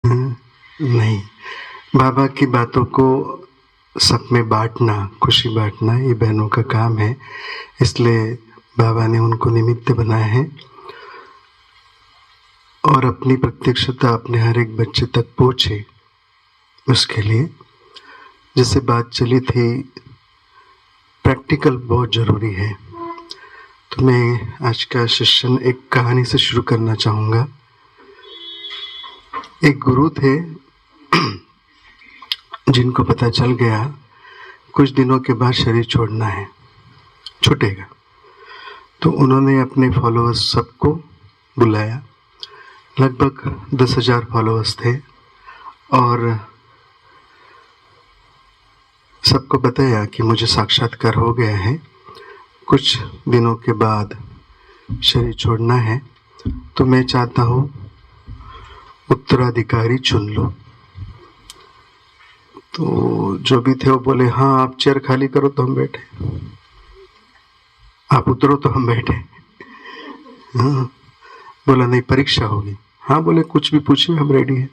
नहीं, बाबा की बातों को सब में बांटना, खुशी बांटना ये बहनों का काम है। इसलिए बाबा ने उनको निमित्त बनाए हैं और अपनी प्रत्यक्षता अपने हर एक बच्चे तक पहुँचे, उसके लिए जैसे बात चली थी, प्रैक्टिकल बहुत ज़रूरी है। तो मैं आज का सेशन एक कहानी से शुरू करना चाहूँगा। एक गुरु थे जिनको पता चल गया कुछ दिनों के बाद शरीर छोड़ना है, छूटेगा। तो उन्होंने अपने फॉलोअर्स सबको बुलाया, लगभग 10,000 फॉलोअर्स थे, और सबको बताया कि मुझे साक्षात्कार हो गया है, कुछ दिनों के बाद शरीर छोड़ना है, तो मैं चाहता हूँ उत्तराधिकारी चुन लो। तो जो भी थे वो बोले, हाँ आप चेयर खाली करो तो हम बैठे, आप उतरो तो हम बैठे। हाँ, बोला नहीं परीक्षा होगी। हाँ बोले कुछ भी पूछिए, हम रेडी हैं।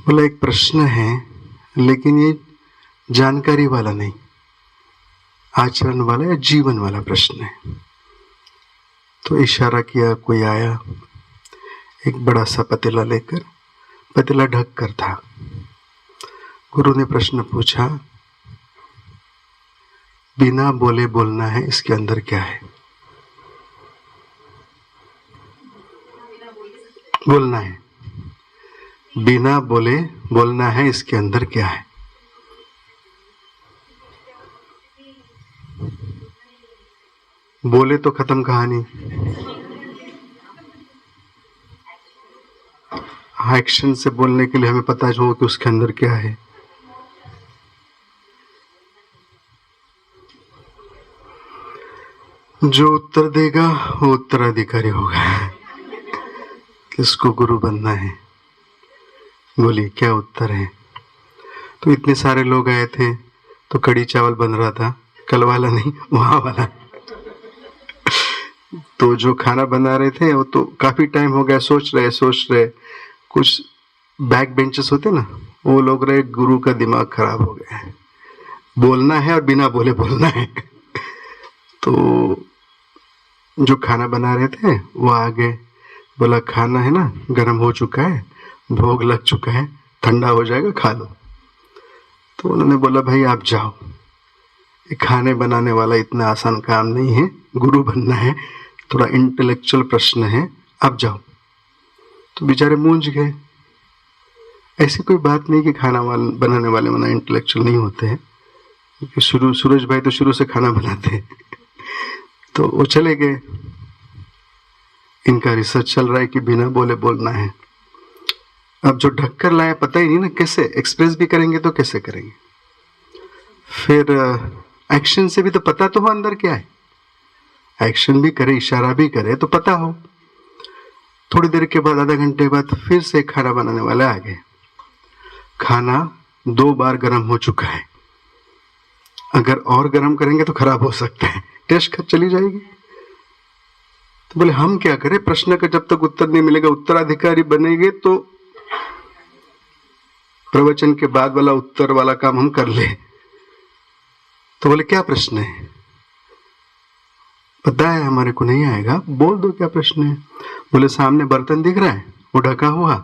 बोला एक प्रश्न है, लेकिन ये जानकारी वाला नहीं, आचरण वाला या जीवन वाला प्रश्न है। तो इशारा किया, कोई आया एक बड़ा सा पतीला लेकर, पतीला ढक कर था। गुरु ने प्रश्न पूछा, बिना बोले बोलना है, इसके अंदर क्या है? बोलना है, बिना बोले बोलना है, इसके अंदर क्या है? बोले तो खत्म कहानी, एक्शन से बोलने के लिए हमें पता हो कि उसके अंदर क्या है। जो उत्तर देगा वो उत्तराधिकारी होगा। किसको गुरु बनना है? बोलिए क्या उत्तर है? तो इतने सारे लोग आए थे, तो कड़ी चावल बन रहा था, कल वाला नहीं, वहां वाला। तो जो खाना बना रहे थे वो तो काफी टाइम हो गया, सोच रहे कुछ बैक बेंचेस होते ना, वो लोग रहे, गुरु का दिमाग खराब हो गया है, बोलना है और बिना बोले बोलना है। तो जो खाना बना रहे थे वो आगे बोला, खाना है ना गर्म हो चुका है, भोग लग चुका है, ठंडा हो जाएगा, खा लो। तो उन्होंने बोला, भाई आप जाओ, ये खाने बनाने वाला इतना आसान काम नहीं है, गुरु बनना है, थोड़ा इंटेलेक्चुअल प्रश्न है, आप जाओ। तो बेचारे मूंझ गए। ऐसी कोई बात नहीं कि खाना बनाने वाले मना इंटेलेक्चुअल नहीं होते हैं, क्योंकि सूरज भाई तो शुरू से खाना बनाते हैं। तो वो चले गए। इनका रिसर्च चल रहा है कि बिना बोले बोलना है। अब जो ढककर लाया पता ही नहीं ना कैसे एक्सप्रेस भी करेंगे, तो कैसे करेंगे? फिर एक्शन से भी तो पता तो हो अंदर क्या है, एक्शन भी करे, इशारा भी करे तो पता हो। थोड़ी देर के बाद, आधा घंटे बाद, फिर से खाना बनाने वाले आ गए। खाना 2 बार गर्म हो चुका है, अगर और गर्म करेंगे तो खराब हो सकता है, टेस्ट चली जाएगी। तो बोले हम क्या करें, प्रश्न का जब तक उत्तर नहीं मिलेगा, उत्तराधिकारी बनेंगे तो प्रवचन के बाद वाला उत्तर वाला काम हम कर ले। तो बोले क्या प्रश्न है? पता है हमारे को नहीं आएगा, बोल दो क्या प्रश्न है। बोले सामने बर्तन दिख रहा है, वो ढका हुआ,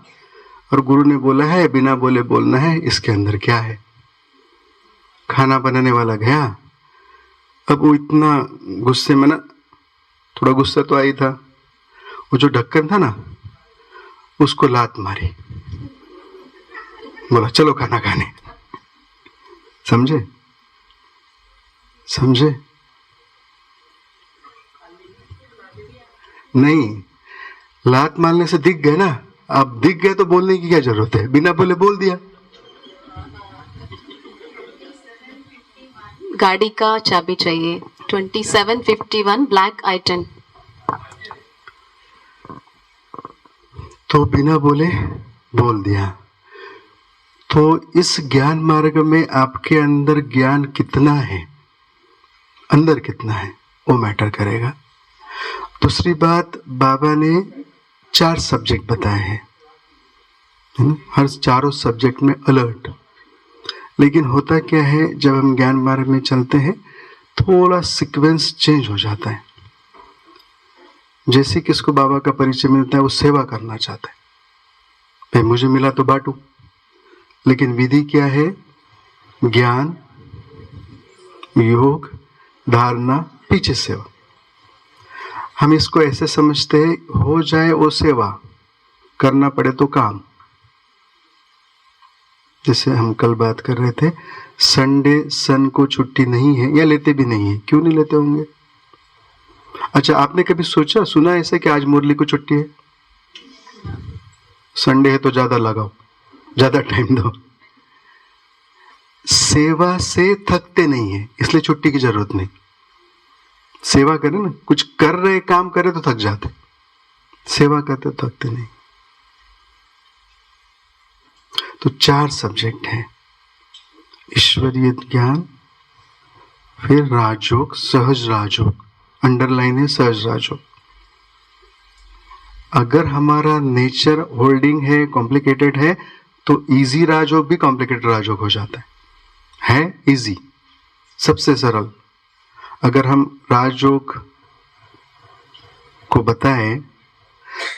और गुरु ने बोला है बिना बोले बोलना है, इसके अंदर क्या है? खाना बनाने वाला गया। अब वो इतना गुस्से में ना, थोड़ा गुस्सा तो आई था, वो जो ढक्कन था ना उसको लात मारी, बोला चलो खाना खाने। समझे? समझे? नहीं, लात मारने से दिख गए ना, अब दिख गए तो बोलने की क्या जरूरत है, बिना बोले बोल दिया। गाड़ी का चाबी चाहिए, 2751 ब्लैक I-10। तो बिना बोले बोल दिया। तो इस ज्ञान मार्ग में आपके अंदर ज्ञान कितना है, अंदर कितना है, वो मैटर करेगा। दूसरी बात, बाबा ने 4 सब्जेक्ट बताए हैं, है ना, हर चारों सब्जेक्ट में अलर्ट। लेकिन होता क्या है, जब हम ज्ञान मार्ग में चलते हैं थोड़ा सीक्वेंस चेंज हो जाता है। जैसे किसको बाबा का परिचय मिलता है वो सेवा करना चाहता है, भाई मुझे मिला तो बांटू, लेकिन विधि क्या है, ज्ञान, योग, धारणा, पीछे सेवा। हम इसको ऐसे समझते हैं, हो जाए वो सेवा, करना पड़े तो काम। जैसे हम कल बात कर रहे थे, संडे सन को छुट्टी नहीं है या लेते भी नहीं है, क्यों नहीं लेते होंगे? अच्छा, आपने कभी सोचा सुना ऐसे कि आज मुरली को छुट्टी है, संडे है तो ज्यादा लगाओ, ज्यादा टाइम दो। सेवा से थकते नहीं है, इसलिए छुट्टी की जरूरत नहीं। सेवा करें ना, कुछ कर रहे काम करे तो थक जाते, सेवा करते थकते नहीं। तो 4 सब्जेक्ट हैं, ईश्वरीय ज्ञान, फिर राजयोग, सहज राजयोग, अंडरलाइन है सहज राजयोग। अगर हमारा नेचर होल्डिंग है, कॉम्प्लिकेटेड है, तो इजी राजयोग भी कॉम्प्लिकेटेड राजयोग हो जाता है इजी, सबसे सरल। अगर हम राजयोग को बताएं,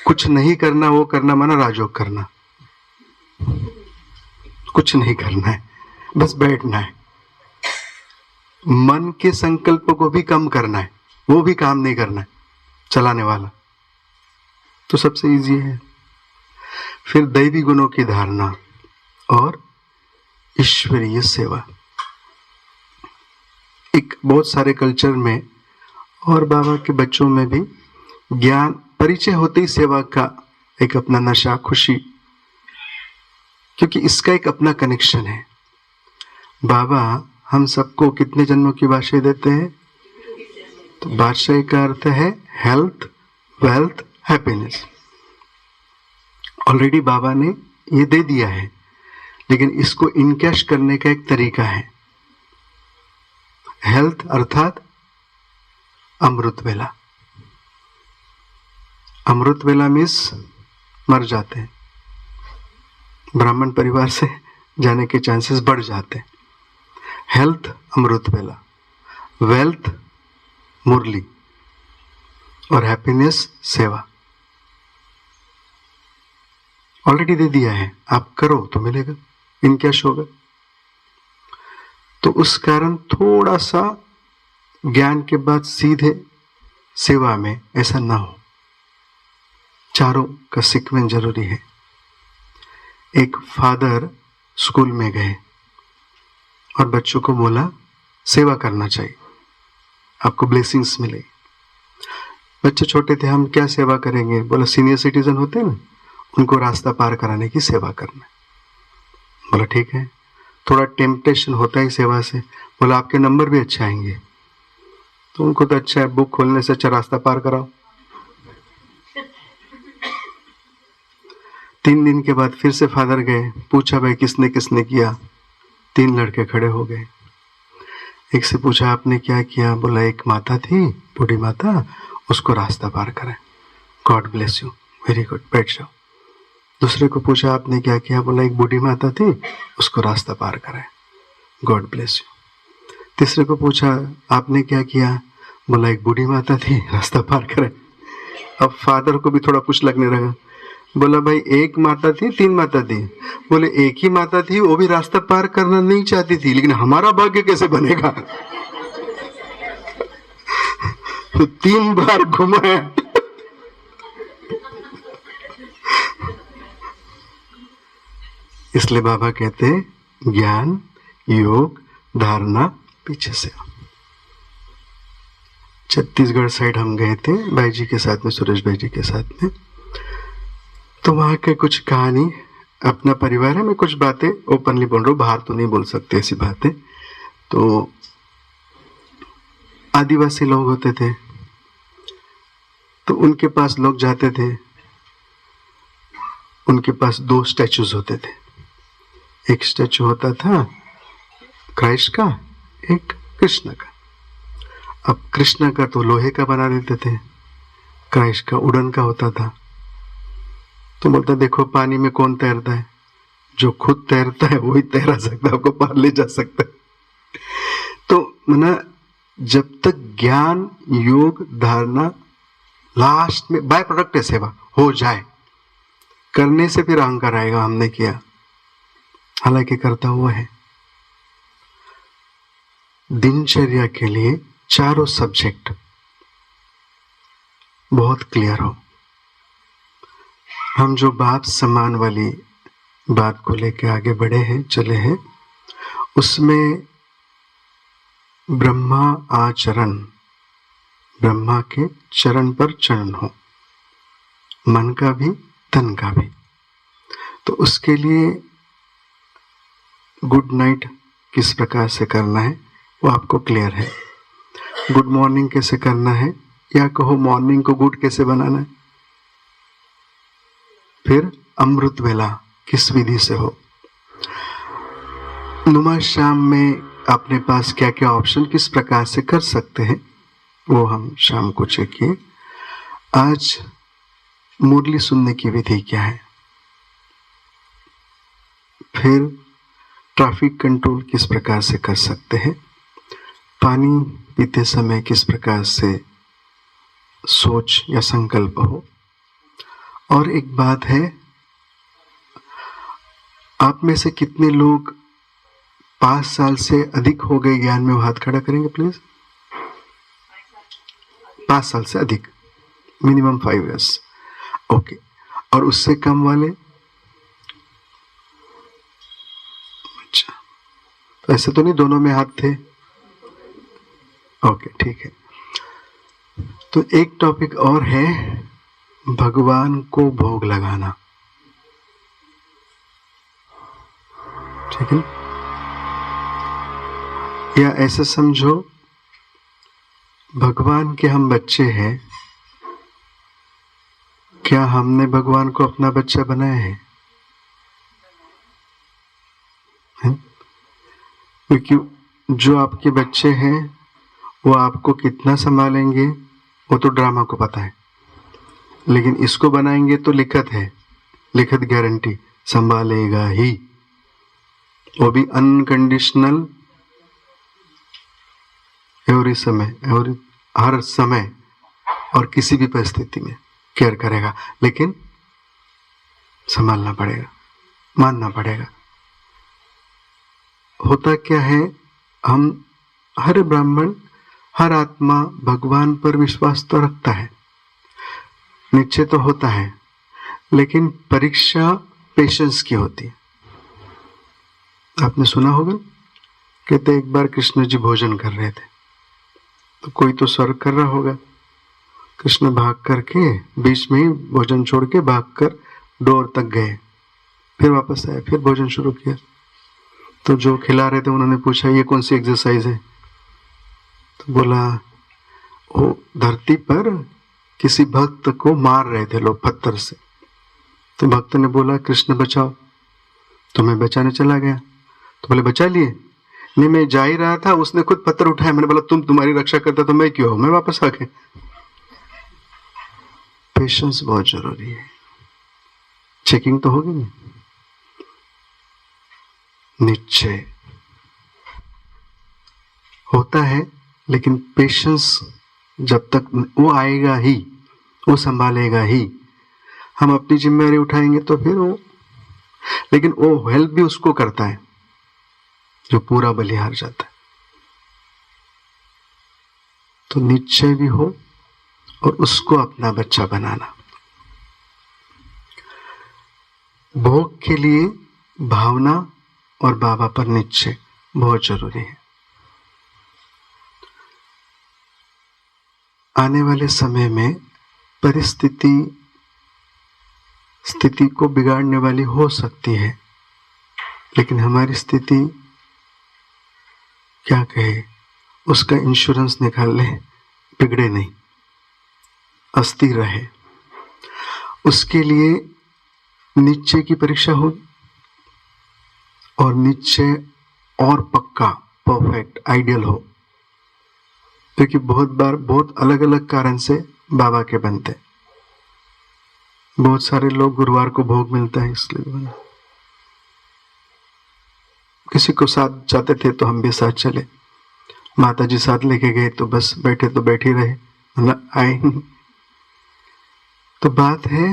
कुछ नहीं करना वो करना माना राजयोग करना, कुछ नहीं करना है, बस बैठना है, मन के संकल्प को भी कम करना है, वो भी काम नहीं करना है, चलाने वाला, तो सबसे इजी है। फिर दैवी गुणों की धारणा और ईश्वरीय सेवा। एक बहुत सारे कल्चर में और बाबा के बच्चों में भी ज्ञान परिचय होते ही सेवा का एक अपना नशा, खुशी, क्योंकि इसका एक अपना कनेक्शन है। बाबा हम सबको कितने जन्मों की बादशाही देते हैं? तो बादशाही का अर्थ है हेल्थ, वेल्थ, हैप्पीनेस। ऑलरेडी बाबा ने ये दे दिया है, लेकिन इसको इनकैश करने का एक तरीका है। हेल्थ अर्थात अमृत वेला। अमृत वेला मीन्स मर जाते हैं, ब्राह्मण परिवार से जाने के चांसेस बढ़ जाते हैं। हेल्थ अमृत वेला, वेल्थ मुरली, और हैप्पीनेस सेवा। ऑलरेडी दे दिया है, आप करो तो मिलेगा, इनकैश होगा। तो उस कारण थोड़ा सा ज्ञान के बाद सीधे सेवा में ऐसा ना हो, चारों का सीक्वेंस जरूरी है। एक फादर स्कूल में गए और बच्चों को बोला सेवा करना चाहिए, आपको ब्लेसिंग्स मिलेगी। बच्चे छोटे थे, हम क्या सेवा करेंगे? बोला सीनियर सिटीजन होते हैं ना, उनको रास्ता पार कराने की सेवा करना। बोला ठीक है, थोड़ा टेम्पटेशन होता है सेवा से। बोला आपके नंबर भी अच्छे आएंगे। तो उनको तो अच्छा है, बुक खोलने से अच्छा रास्ता पार कराओ। 3 दिन के बाद फिर से फादर गए, पूछा भाई किसने किसने किया? 3 लड़के खड़े हो गए। एक से पूछा आपने क्या किया? बोला एक माता थी, बूढ़ी माता, उसको रास्ता पार कराए। God bless you, very good, बैठ जाओ। दूसरे को पूछा आपने क्या किया? बोला एक बूढ़ी माता थी, उसको रास्ता पार कराए। God bless you. तीसरे को पूछा आपने क्या किया? बोला एक बूढ़ी माता थी, रास्ता पार कराए। अब फादर को भी थोड़ा कुछ लगने लगा। बोला भाई एक माता थी, 3 माता थी? बोले एक ही माता थी, वो भी रास्ता पार करना नहीं चाहती थी, लेकिन हमारा भाग्य कैसे बनेगा? तो 3 बार घुमाया। इसलिए बाबा कहते हैं ज्ञान, योग, धारणा, पीछे से। छत्तीसगढ़ साइड हम गए थे भाई जी के साथ में, सुरेश भाई जी के साथ में। तो वहां के कुछ कहानी, अपना परिवार है, मैं कुछ बातें ओपनली बोल रहा हूँ, बाहर तो नहीं बोल सकते ऐसी बातें। तो आदिवासी लोग होते थे, तो उनके पास लोग जाते थे, उनके पास 2 स्टैचूज होते थे। एक स्टैचू होता था क्राइस्ट का, एक कृष्ण का। अब कृष्ण का तो लोहे का बना देते थे, क्राइस्ट का वुडन का होता था। तो बोलता देखो पानी में कौन तैरता है, जो खुद तैरता है वही तैरा सकता है, आपको पार ले जा सकता है। तो मना जब तक ज्ञान योग धारणा लास्ट में बाय प्रोडक्ट है सेवा हो जाए, करने से फिर अहंकार आएगा हमने किया, हालांकि करता हुआ है। दिनचर्या के लिए चारों सब्जेक्ट बहुत क्लियर हो। हम जो बाप समान वाली बात को लेके आगे बढ़े हैं, चले हैं, उसमें ब्रह्मा आचरण, ब्रह्मा के चरण पर चरण हो, मन का भी तन का भी। तो उसके लिए गुड नाइट किस प्रकार से करना है वो आपको क्लियर है। गुड मॉर्निंग कैसे करना है, या कहो मॉर्निंग को गुड कैसे बनाना है। फिर अमृत वेला किस विधि से हो। नुमा शाम में अपने पास क्या क्या ऑप्शन किस प्रकार से कर सकते हैं वो हम शाम को चेक किए। आज मुरली सुनने की विधि क्या है, फिर ट्रैफिक कंट्रोल किस प्रकार से कर सकते हैं, पानी पीते समय किस प्रकार से सोच या संकल्प हो। और एक बात है, आप में से कितने लोग 5 साल से अधिक हो गए ज्ञान में, वो हाथ खड़ा करेंगे प्लीज। 5 साल से अधिक, मिनिमम 5 years, ओके। और उससे कम वाले, अच्छा, तो ऐसे तो नहीं दोनों में हाथ थे, ओके ठीक है। तो एक टॉपिक और है, भगवान को भोग लगाना, ठीक है। या ऐसे समझो भगवान के हम बच्चे हैं, क्या हमने भगवान को अपना बच्चा बनाया है? क्योंकि जो आपके बच्चे हैं वो आपको कितना संभालेंगे वो तो ड्रामा को पता है, लेकिन इसको बनाएंगे तो लिखत है, लिखत गारंटी संभालेगा ही, वो भी अनकंडीशनल, एवरी समय, एवरी हर समय और किसी भी परिस्थिति में केयर करेगा, लेकिन संभालना पड़ेगा, मानना पड़ेगा। होता क्या है, हम हर ब्राह्मण, हर आत्मा भगवान पर विश्वास तो रखता है, निश्चय तो होता है, लेकिन परीक्षा पेशेंस की होती है। आपने सुना होगा, कहते एक बार कृष्ण जी भोजन कर रहे थे, तो कोई तो स्वर्ग कर रहा होगा, कृष्ण भाग करके बीच में ही भोजन छोड़ के भाग कर डोर तक गए, फिर वापस आए, फिर भोजन शुरू किया। तो जो खिला रहे थे उन्होंने पूछा ये कौन सी एक्सरसाइज है, तो बोला वो धरती पर किसी भक्त को मार रहे थे लोग पत्थर से, तो भक्त ने बोला कृष्ण बचाओ, तो मैं बचाने चला गया, तो बोले बचा लिए? नहीं, मैं जा ही रहा था, उसने खुद पत्थर उठाया, मैंने बोला तुम्हारी रक्षा करता तो मैं क्यों, मैं वापस आ गया। पेशेंस बहुत जरूरी है, चेकिंग तो होगी नहीं, निश्चय होता है, लेकिन पेशेंस जब तक वो आएगा ही, वो संभालेगा ही, हम अपनी जिम्मेदारी उठाएंगे तो फिर वो, लेकिन वो हेल्प भी उसको करता है जो पूरा बलिहार जाता है। तो निश्चय भी हो और उसको अपना बच्चा बनाना। भोग के लिए भावना और बाबा पर निश्चय बहुत जरूरी है। आने वाले समय में स्थिति को बिगाड़ने वाली हो सकती है, लेकिन हमारी स्थिति क्या कहे, उसका इंश्योरेंस निकाल ले, बिगड़े नहीं, अस्थिर रहे। उसके लिए निश्चय की परीक्षा होगी, और निश्चय और पक्का, परफेक्ट, आइडियल हो, क्योंकि बहुत बार बहुत अलग अलग कारण से बाबा के बनते। बहुत सारे लोग गुरुवार को भोग मिलता है इसलिए बना। किसी को साथ जाते थे तो हम भी साथ चले, माता जी साथ लेके गए तो बस बैठे तो बैठ ही रहे, मतलब आए नहीं। तो बात है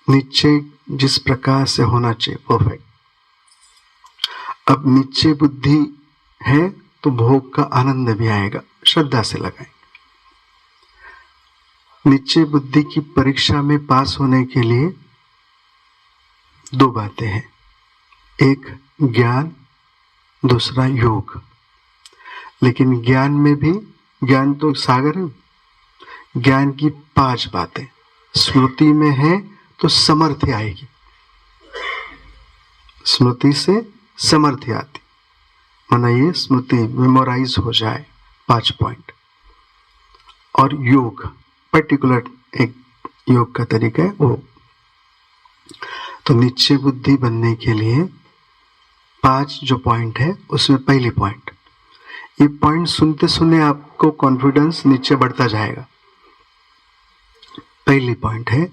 नीचे जिस प्रकार से होना चाहिए परफेक्ट। अब नीचे बुद्धि है तो भोग का आनंद भी आएगा, श्रद्धा से लगाएं। नीचे बुद्धि की परीक्षा में पास होने के लिए दो बातें हैं, एक ज्ञान, दूसरा योग। लेकिन ज्ञान में भी, ज्ञान तो सागर है, ज्ञान की 5 बातें स्मृति में है तो समर्थ्य आएगी, स्मृति से समर्थ्य आती, माना ये स्मृति मेमोराइज हो जाए 5 पॉइंट। और योग पर्टिकुलर एक योग का तरीका है वो। तो निश्चय बुद्धि बनने के लिए 5 जो पॉइंट है उसमें पहली पॉइंट, ये पॉइंट सुनते सुनते आपको कॉन्फिडेंस नीचे बढ़ता जाएगा। पहली पॉइंट है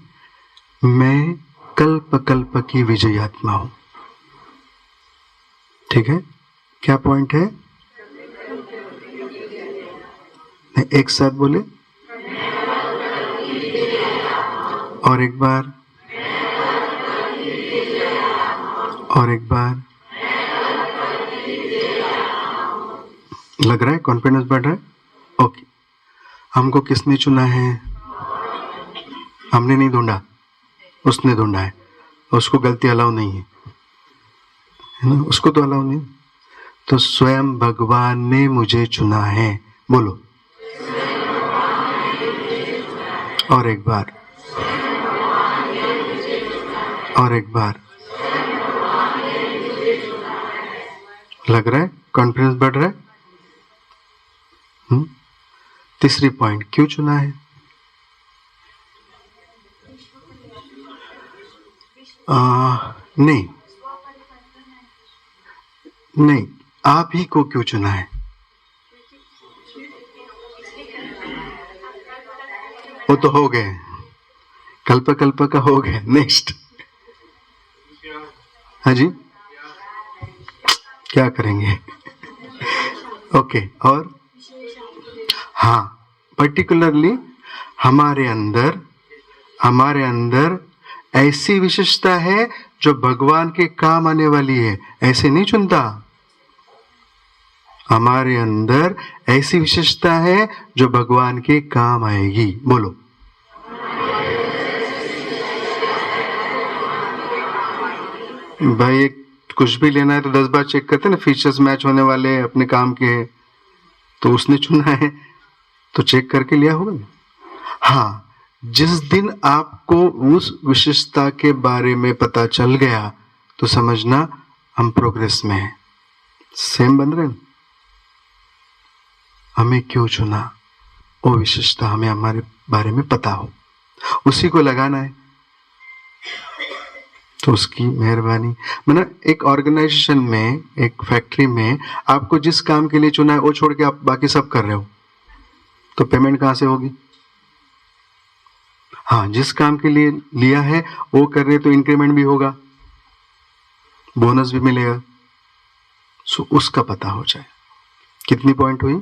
मैं कल्प कल्प की विजयात्मा हूं। ठीक है, क्या पॉइंट है? एक साथ बोले और एक बार और एक बार। लग रहा है कॉन्फिडेंस बढ़ रहा है? ओके। हमको किसने चुना है? हमने नहीं ढूंढा, उसने ढूंढा है। उसको गलती अलाउ नहीं है ना, उसको तो अलाउ नहीं। तो स्वयं भगवान ने मुझे चुना है, बोलो। और एक बार और एक बार। लग रहा है कॉन्फिडेंस बढ़ रहा है। तीसरी पॉइंट, क्यों चुना है? नहीं नहीं, आप ही को क्यों चुना है? वो तो हो गए, कल्प कल्प का हो गए। नेक्स्ट। हाँ जी, क्या करेंगे? ओके। और हाँ, पर्टिकुलरली हमारे अंदर ऐसी विशेषता है जो भगवान के काम आने वाली है, ऐसे नहीं चुनता। हमारे अंदर ऐसी विशेषता है जो भगवान के काम आएगी, बोलो। भाई कुछ भी लेना है तो 10 बार चेक करते हैं ना, फीचर्स मैच होने वाले अपने काम के, तो उसने चुना है तो चेक करके लिया होगा ना। हाँ, जिस दिन आपको उस विशेषता के बारे में पता चल गया तो समझना हम प्रोग्रेस में हैं। सेम बन रहे हैं। हमें क्यों चुना? वो विशेषता हमें हमारे बारे में पता हो, उसी को लगाना है तो उसकी मेहरबानी। मतलब एक ऑर्गेनाइजेशन में, एक फैक्ट्री में आपको जिस काम के लिए चुना है वो छोड़ के आप बाकी सब कर रहे हो तो पेमेंट कहां से होगी? हाँ, जिस काम के लिए लिया है वो कर रहे तो इंक्रीमेंट भी होगा, बोनस भी मिलेगा। सो उसका पता हो जाए। कितनी पॉइंट हुई?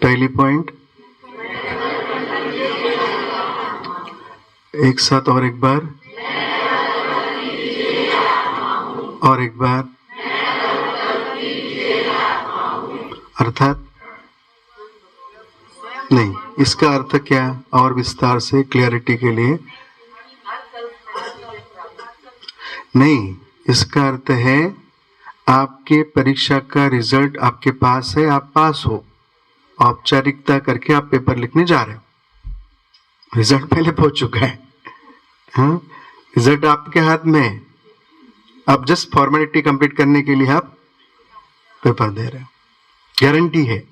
पहली पॉइंट, एक साथ और एक बार और एक बार। अर्थात नहीं, इसका अर्थ क्या? और विस्तार से क्लियरिटी के लिए नहीं, इसका अर्थ है आपके परीक्षा का रिजल्ट आपके पास है, आप पास हो, औपचारिकता करके आप पेपर लिखने जा रहे हो, रिजल्ट पहले पहुंच चुका है। हाँ, रिजल्ट आपके हाथ में है, अब जस्ट फॉर्मेलिटी कंप्लीट करने के लिए आप पेपर दे रहे हो, गारंटी है।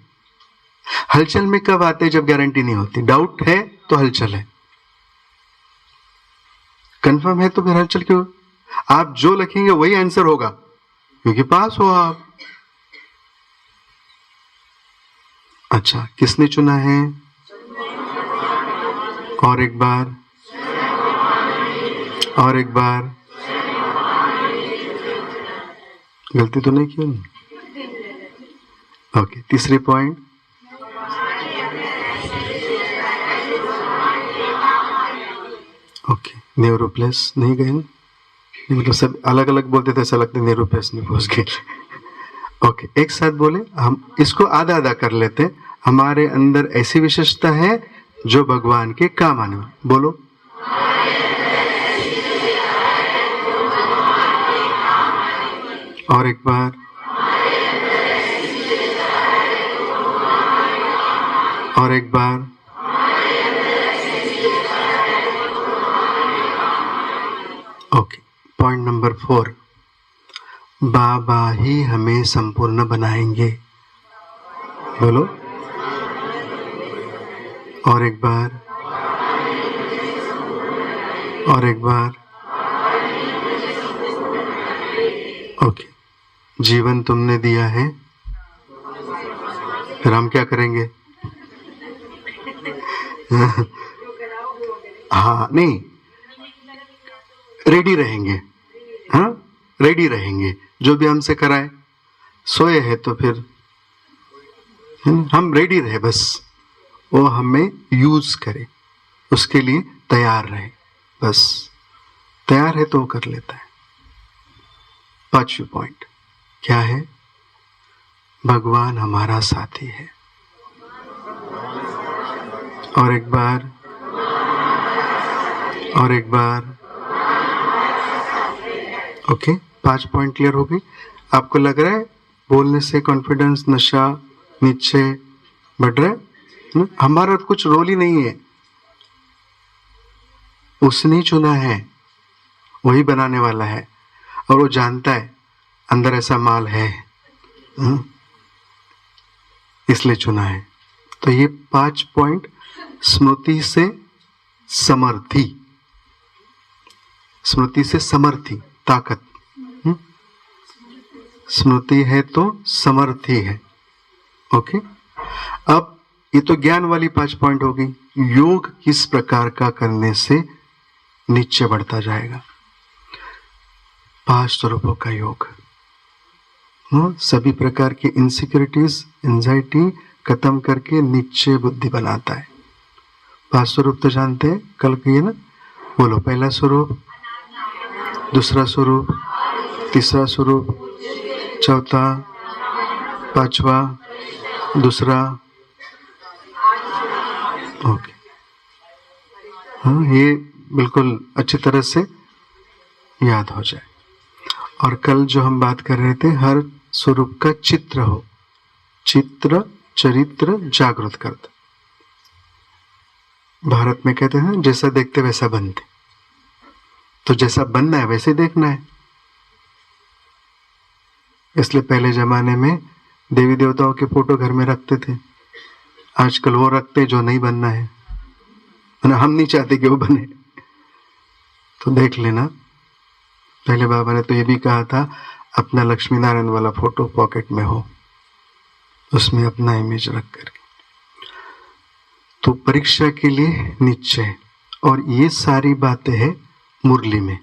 हलचल में कब आते हैं? जब गारंटी नहीं होती। डाउट है तो हलचल है, कंफर्म है तो फिर हलचल क्यों? आप जो लिखेंगे वही आंसर होगा क्योंकि पास हो आप। अच्छा, किसने चुना है? और एक बार और एक बार। गलती तो नहीं की ना? ओके, तीसरी पॉइंट। ओके, नेहरू प्लेस नहीं गए ना? मतलब सब अलग अलग बोलते थे, ऐसा लगता है नेहरू प्लेस नहीं पहुंच गए। ओके, एक साथ बोले, हम इसको आधा आधा कर लेते। हमारे अंदर ऐसी विशेषता है जो भगवान के काम आने वाली। बोलो। और एक बार। और एक बार। ओके, पॉइंट नंबर 4, बाबा ही हमें संपूर्ण बनाएंगे। बोलो। और एक बार। और एक बार। ओके, जीवन तुमने दिया है, फिर हम क्या करेंगे? हाँ, नहीं, रेडी रहेंगे। हाँ, रेडी रहेंगे, जो भी हमसे कराए। सोए हैं तो फिर हम रेडी रहे, बस वो हमें यूज करे, उसके लिए तैयार रहे। बस तैयार है तो वो कर लेता है। 5वीं पॉइंट क्या है? भगवान हमारा साथी है। और एक बार। और एक बार। ओके, 5 पॉइंट क्लियर हो गई। आपको लग रहा है बोलने से कॉन्फिडेंस, नशा नीचे बढ़ रहा है? हमारा कुछ रोल ही नहीं है, उसने ही चुना है, वही बनाने वाला है, और वो जानता है अंदर ऐसा माल है, इसलिए चुना है। तो ये 5 पॉइंट स्मृति से समर्थी, स्मृति से समर्थी, ताकत। स्मृति है तो समर्थी है। ओके, अब ये तो ज्ञान वाली 5 पॉइंट हो गई। योग किस प्रकार का करने से नीचे बढ़ता जाएगा? 5 स्वरूपों का योग। सभी प्रकार की इनसिक्योरिटीज, एंजाइटी खत्म करके नीचे बुद्धि बनाता है। 5 स्वरूप तो जानते हैं, कल कहिए ना। बोलो। पहला स्वरूप, दूसरा स्वरूप, तीसरा स्वरूप, चौथा, 5वां, दूसरा। ओके, हाँ, ये बिल्कुल अच्छी तरह से याद हो जाए। और कल जो हम बात कर रहे थे, हर स्वरूप का चित्र हो, चित्र चरित्र जागृत करता। भारत में कहते हैं जैसा देखते वैसा बनते, तो जैसा बनना है वैसे देखना है। इसलिए पहले जमाने में देवी देवताओं के फोटो घर में रखते थे, आजकल वो रखते जो नहीं बनना है, हम नहीं चाहते कि वो बने। तो देख लेना, पहले बाबा ने तो ये भी कहा था अपना लक्ष्मी नारायण वाला फोटो पॉकेट में हो, उसमें अपना इमेज रख करके। तो परीक्षा के लिए निश्चय। और ये सारी बातें हैं मुरली में।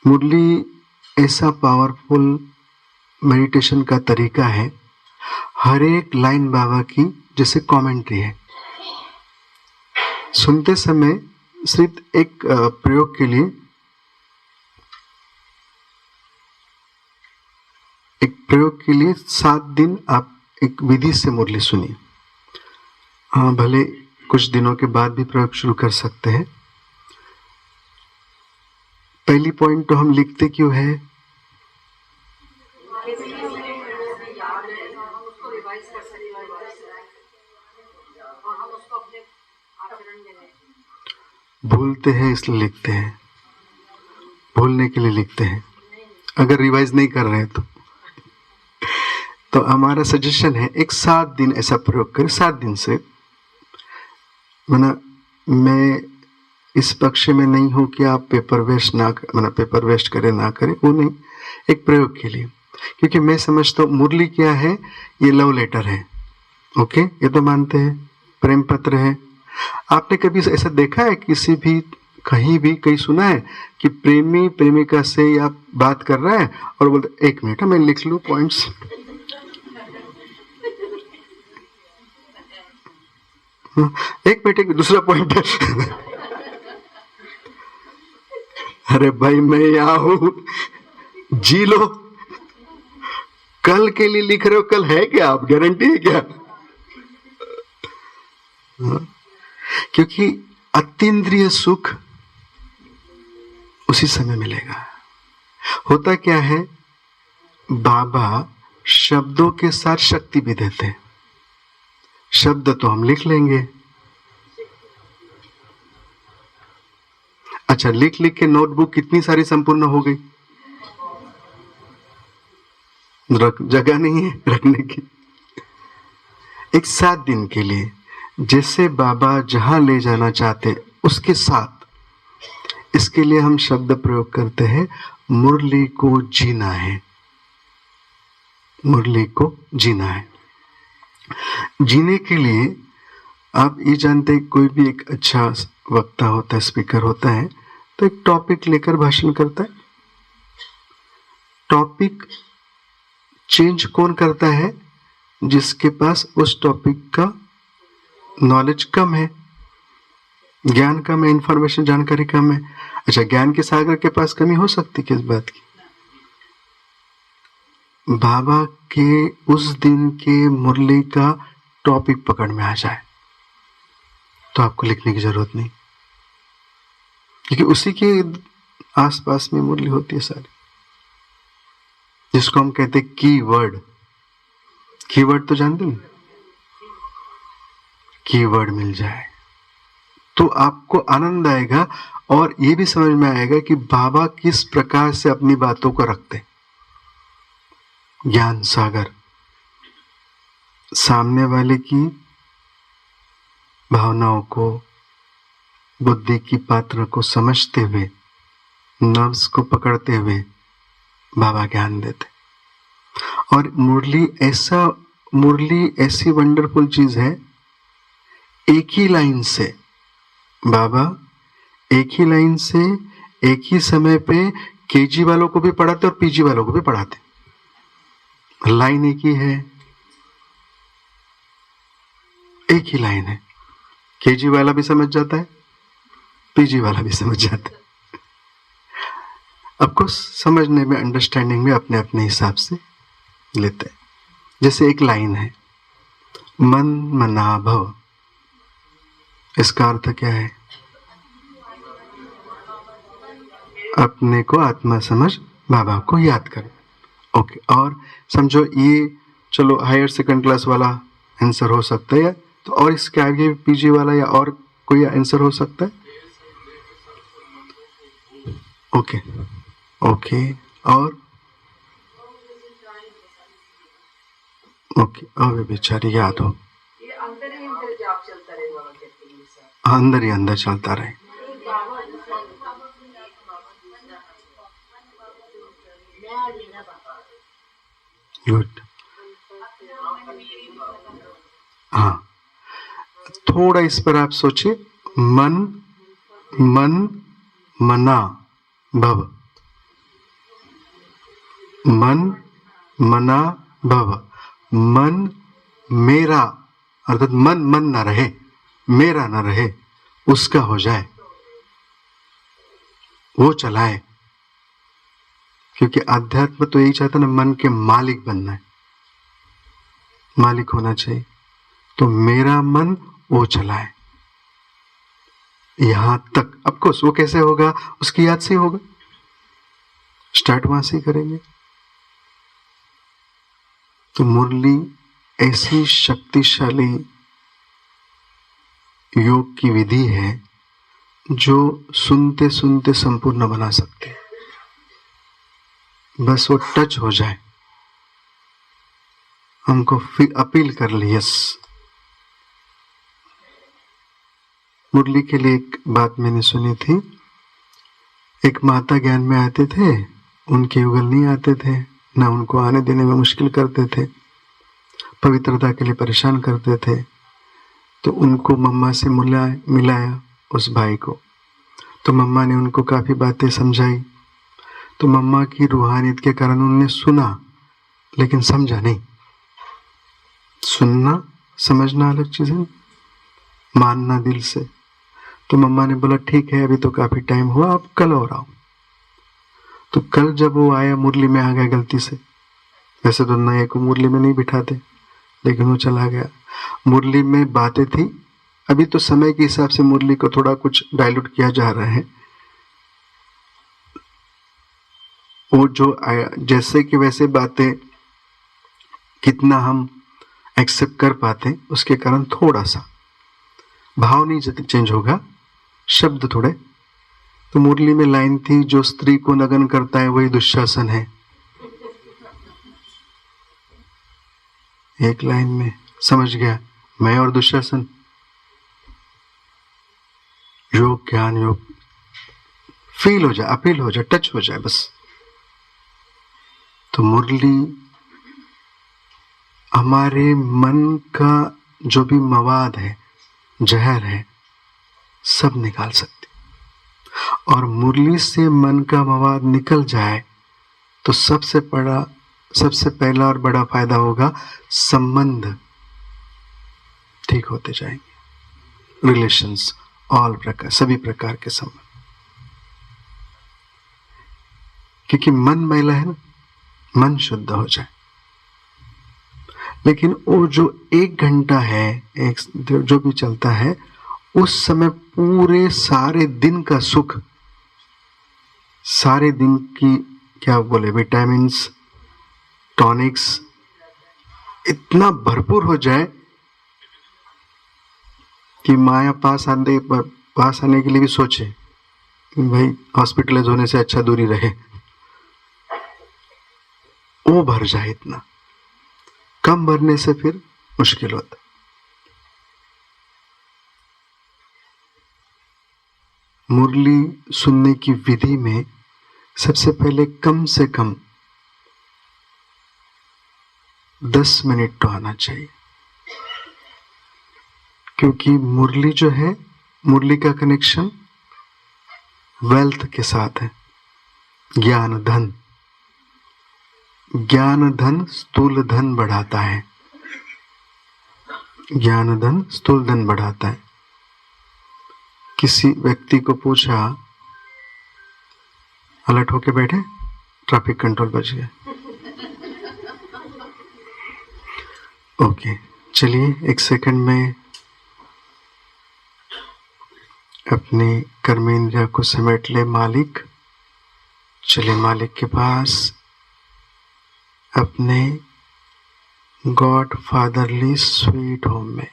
मुरली ऐसा पावरफुल मेडिटेशन का तरीका है, हर एक लाइन बाबा की जैसे कमेंट्री है। सुनते समय सिर्फ एक प्रयोग के लिए, एक प्रयोग के लिए 7 दिन आप एक विधि से मुरली सुनिए। हाँ, भले कुछ दिनों के बाद भी प्रयोग शुरू कर सकते हैं। पहली पॉइंट तो हम लिखते क्यों है? भूलते हैं इसलिए लिखते हैं, भूलने के लिए लिखते हैं, अगर रिवाइज नहीं कर रहे हैं तो हमारा सजेशन है एक 7 दिन ऐसा प्रयोग करें। 7 दिन से मैं इस पक्ष में नहीं हूं कि आप पेपर वेस्ट ना पेपर वेस्ट करें ना करें, वो नहीं, एक प्रयोग के लिए। क्योंकि मैं समझता हूँ मुरली क्या है, ये लव लेटर है। ओके, ये तो मानते हैं, प्रेम पत्र है। आपने कभी ऐसा देखा है किसी भी कहीं भी कहीं सुना है कि प्रेमी प्रेमिका से या बात कर रहा है और बोलते 1 मिनट मैं लिख लूं पॉइंट्स। एक मिनट एक दूसरा पॉइंट है। अरे भाई मैं यहां हूं, जी लो। कल के लिए लिख रहे हो, कल है क्या? आप गारंटी है क्या? क्योंकि अतीन्द्रिय सुख उसी समय मिलेगा। होता क्या है, बाबा शब्दों के साथ शक्ति भी देते हैं। शब्द तो हम लिख लेंगे, अच्छा लिख लिख के नोटबुक कितनी सारी संपूर्ण हो गई, जगह नहीं है रखने की। एक 7 दिन के लिए जैसे बाबा जहां ले जाना चाहते उसके साथ, इसके लिए हम शब्द प्रयोग करते हैं, मुरली को जीना है। मुरली को जीना है। जीने के लिए आप ये जानते हैं, कोई भी एक अच्छा वक्ता होता है, स्पीकर होता है, तो एक टॉपिक लेकर भाषण करता है। टॉपिक चेंज कौन करता है? जिसके पास उस टॉपिक का नॉलेज कम है, ज्ञान कम है, इंफॉर्मेशन जानकारी कम है। अच्छा, ज्ञान के सागर के पास कमी हो सकती किस बात की? बाबा के उस दिन के मुरली का टॉपिक पकड़ में आ जाए तो आपको लिखने की जरूरत नहीं, क्योंकि उसी के आसपास में मुरली होती है सारी, जिसको हम कहते हैं कीवर्ड। कीवर्ड तो जानते हैं, कीवर्ड मिल जाए तो आपको आनंद आएगा और ये भी समझ में आएगा कि बाबा किस प्रकार से अपनी बातों को रखते। ज्ञान सागर, सामने वाले की भावनाओं को, बुद्धि की पात्र को समझते हुए, नर्व्स को पकड़ते हुए बाबा ज्ञान देते। और मुरली ऐसी वंडरफुल चीज है, एक ही लाइन से बाबा, एक ही लाइन से एक ही समय पे केजी वालों को भी पढ़ाते और पीजी वालों को भी पढ़ाते। लाइन एक ही है, एक ही लाइन है, केजी वाला भी समझ जाता है, पीजी वाला भी समझ जाता है। आपको समझने में, अंडरस्टैंडिंग में अपने अपने हिसाब से लेते हैं। जैसे एक लाइन है, मन मना भव, इसका अर्थ क्या है? अपने को आत्मा समझ बाबा को याद करो। ओके, और समझो ये, चलो हायर सेकंड क्लास वाला आंसर हो सकता है, तो और इसके आगे पीजी वाला या और कोई आंसर हो सकता है? ओके ओके, और ओके, और बेचारी याद हो, अंदर ही अंदर चलता रहे। गुड, हाँ, थोड़ा इस पर आप सोचिए। मन मन मना भव, मन मना भव। मन मेरा, अर्थात मन मन ना रहे, मेरा ना रहे, उसका हो जाए, वो चलाए। क्योंकि अध्यात्म तो यही चाहता ना, मन के मालिक बनना है, मालिक होना चाहिए। तो मेरा मन वो चलाए यहां तक। ऑफकोर्स वो कैसे होगा? उसकी याद से ही होगा, स्टार्ट वहां से ही करेंगे। तो मुरली ऐसी शक्तिशाली योग की विधि है जो सुनते सुनते संपूर्ण बना सकते हैं। बस वो टच हो जाए, हमको फिर अपील कर ली। यस, मुरली के लिए एक बात मैंने सुनी थी। एक माता ज्ञान में आते थे, उनके युगल नहीं आते थे, ना उनको आने देने में मुश्किल करते थे, पवित्रता के लिए परेशान करते थे। तो उनको मम्मा से मिलाया उस भाई को। तो मम्मा ने उनको काफ़ी बातें समझाई। तो मम्मा की रूहानियत के कारण उन्होंने सुना, लेकिन समझा नहीं। सुनना समझना अलग चीज़ है, मानना दिल से। तो मम्मा ने बोला ठीक है, अभी तो काफ़ी टाइम हुआ, अब कल और आओ। तो कल जब वो आया, मुरली में आ गया गलती से। वैसे तो नए को मुरली में नहीं बिठाते, लेकिन वो चला गया। मुरली में बातें थी। अभी तो समय के हिसाब से मुरली को थोड़ा कुछ डाइल्यूट किया जा रहा है। वो जो आया, जैसे कि वैसे बातें कितना हम एक्सेप्ट कर पाते, उसके कारण थोड़ा सा भाव नहीं चेंज होगा, शब्द थोड़े। तो मुरली में लाइन थी, जो स्त्री को नग्न करता है वही दुशासन है। एक लाइन में समझ गया, मैं और दुशासन। योग ज्ञान योग फील हो जाए, अपील हो जाए, टच हो जाए बस। तो मुरली हमारे मन का जो भी मवाद है, जहर है, सब निकाल सकती। और मुरली से मन का मवाद निकल जाए तो सबसे पहला और बड़ा फायदा होगा, संबंध ठीक होते जाएंगे। रिलेशंस, ऑल प्रकार, सभी प्रकार के संबंध। क्योंकि मन मैला है ना, मन शुद्ध हो जाए। लेकिन वो जो 1 घंटा है, एक जो भी चलता है, उस समय पूरे सारे दिन का सुख, सारे दिन की क्या बोले, विटामिन्स, टॉनिक्स इतना भरपूर हो जाए कि माया पास आने के लिए भी सोचे भाई हॉस्पिटलाइज होने से अच्छा दूरी रहे। वो भर जाए, इतना कम भरने से फिर मुश्किल होता। मुरली सुनने की विधि में सबसे पहले कम से कम 10 मिनट तो आना चाहिए। क्योंकि मुरली जो है, मुरली का कनेक्शन वेल्थ के साथ है, ज्ञान धन। ज्ञान धन स्थूल धन बढ़ाता है, ज्ञान धन स्थूल धन बढ़ाता है। किसी व्यक्ति को पूछा, अलर्ट होके बैठे, ट्रैफिक कंट्रोल बच गया। ओके, चलिए 1 सेकंड में अपनी कर्मेंद्रिया को समेट ले मालिक। चले मालिक के पास, अपने गॉड फादरली स्वीट होम में।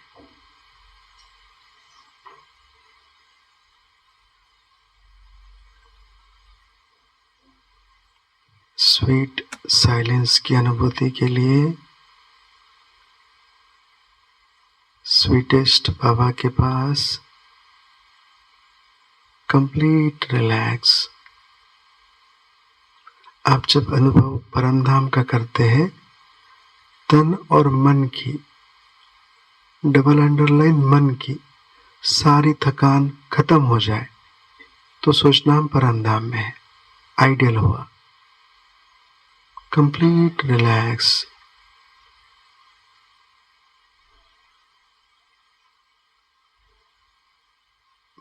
स्वीट साइलेंस की अनुभूति के लिए स्वीटेस्ट बाबा के पास कंप्लीट रिलैक्स। आप जब अनुभव परमधाम का करते हैं, तन और मन की, डबल अंडरलाइन मन की सारी थकान खत्म हो जाए, तो सोचना हम परमधाम में है। आइडियल हुआ, कंप्लीट रिलैक्स।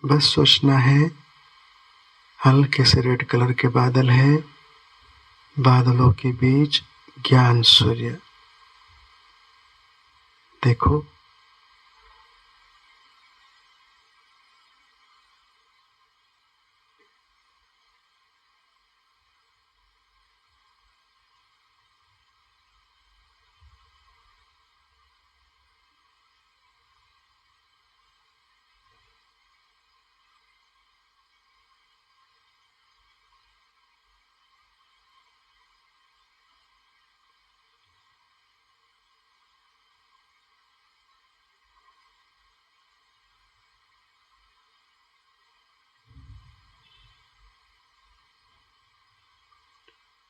बस सोचना है, हल्के से रेड कलर के बादल हैं, बादलों के बीच ज्ञान सूर्य। देखो,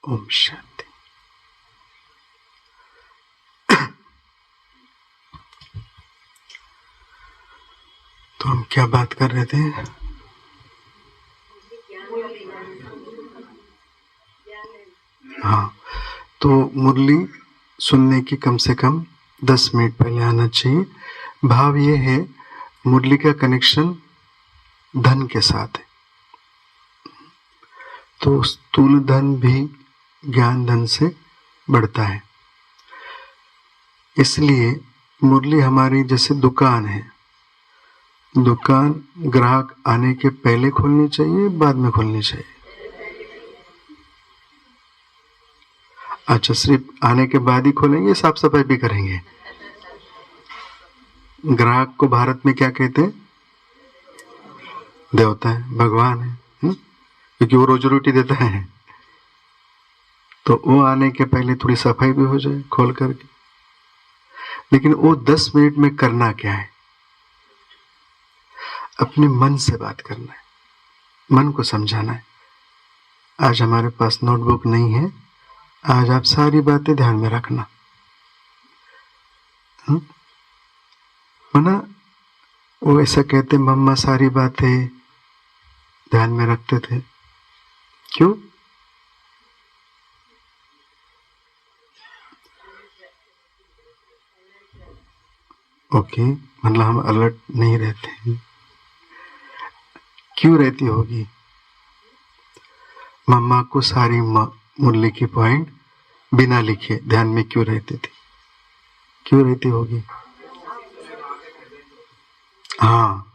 ओम शांति। तो हम क्या बात कर रहे थे? हाँ, तो मुरली सुनने की कम से कम 10 मिनट पहले आना चाहिए। भाव ये है, मुरली का कनेक्शन धन के साथ है, तो स्थूल धन भी ज्ञान धन से बढ़ता है। इसलिए मुरली हमारी जैसे दुकान है, दुकान ग्राहक आने के पहले खोलनी चाहिए, बाद में खोलनी चाहिए? अच्छा, सिर्फ आने के बाद ही खोलेंगे, साफ सफाई भी करेंगे? ग्राहक को भारत में क्या कहते हैं? देवता है, भगवान है, क्योंकि वो रोजी रोटी देता है। तो वो आने के पहले थोड़ी सफाई भी हो जाए खोल करके। लेकिन वो 10 मिनट में करना क्या है? अपने मन से बात करना है, मन को समझाना है। आज हमारे पास नोटबुक नहीं है, आज आप सारी बातें ध्यान में रखना। मना वो ऐसा कहते, मम्मा सारी बातें ध्यान में रखते थे, क्यों? ओके, मतलब हम अलर्ट नहीं रहते। क्यों रहती होगी? मम्मा को सारी मुरली की पॉइंट बिना लिखे ध्यान में क्यों रहती थी? क्यों रहती होगी? हाँ,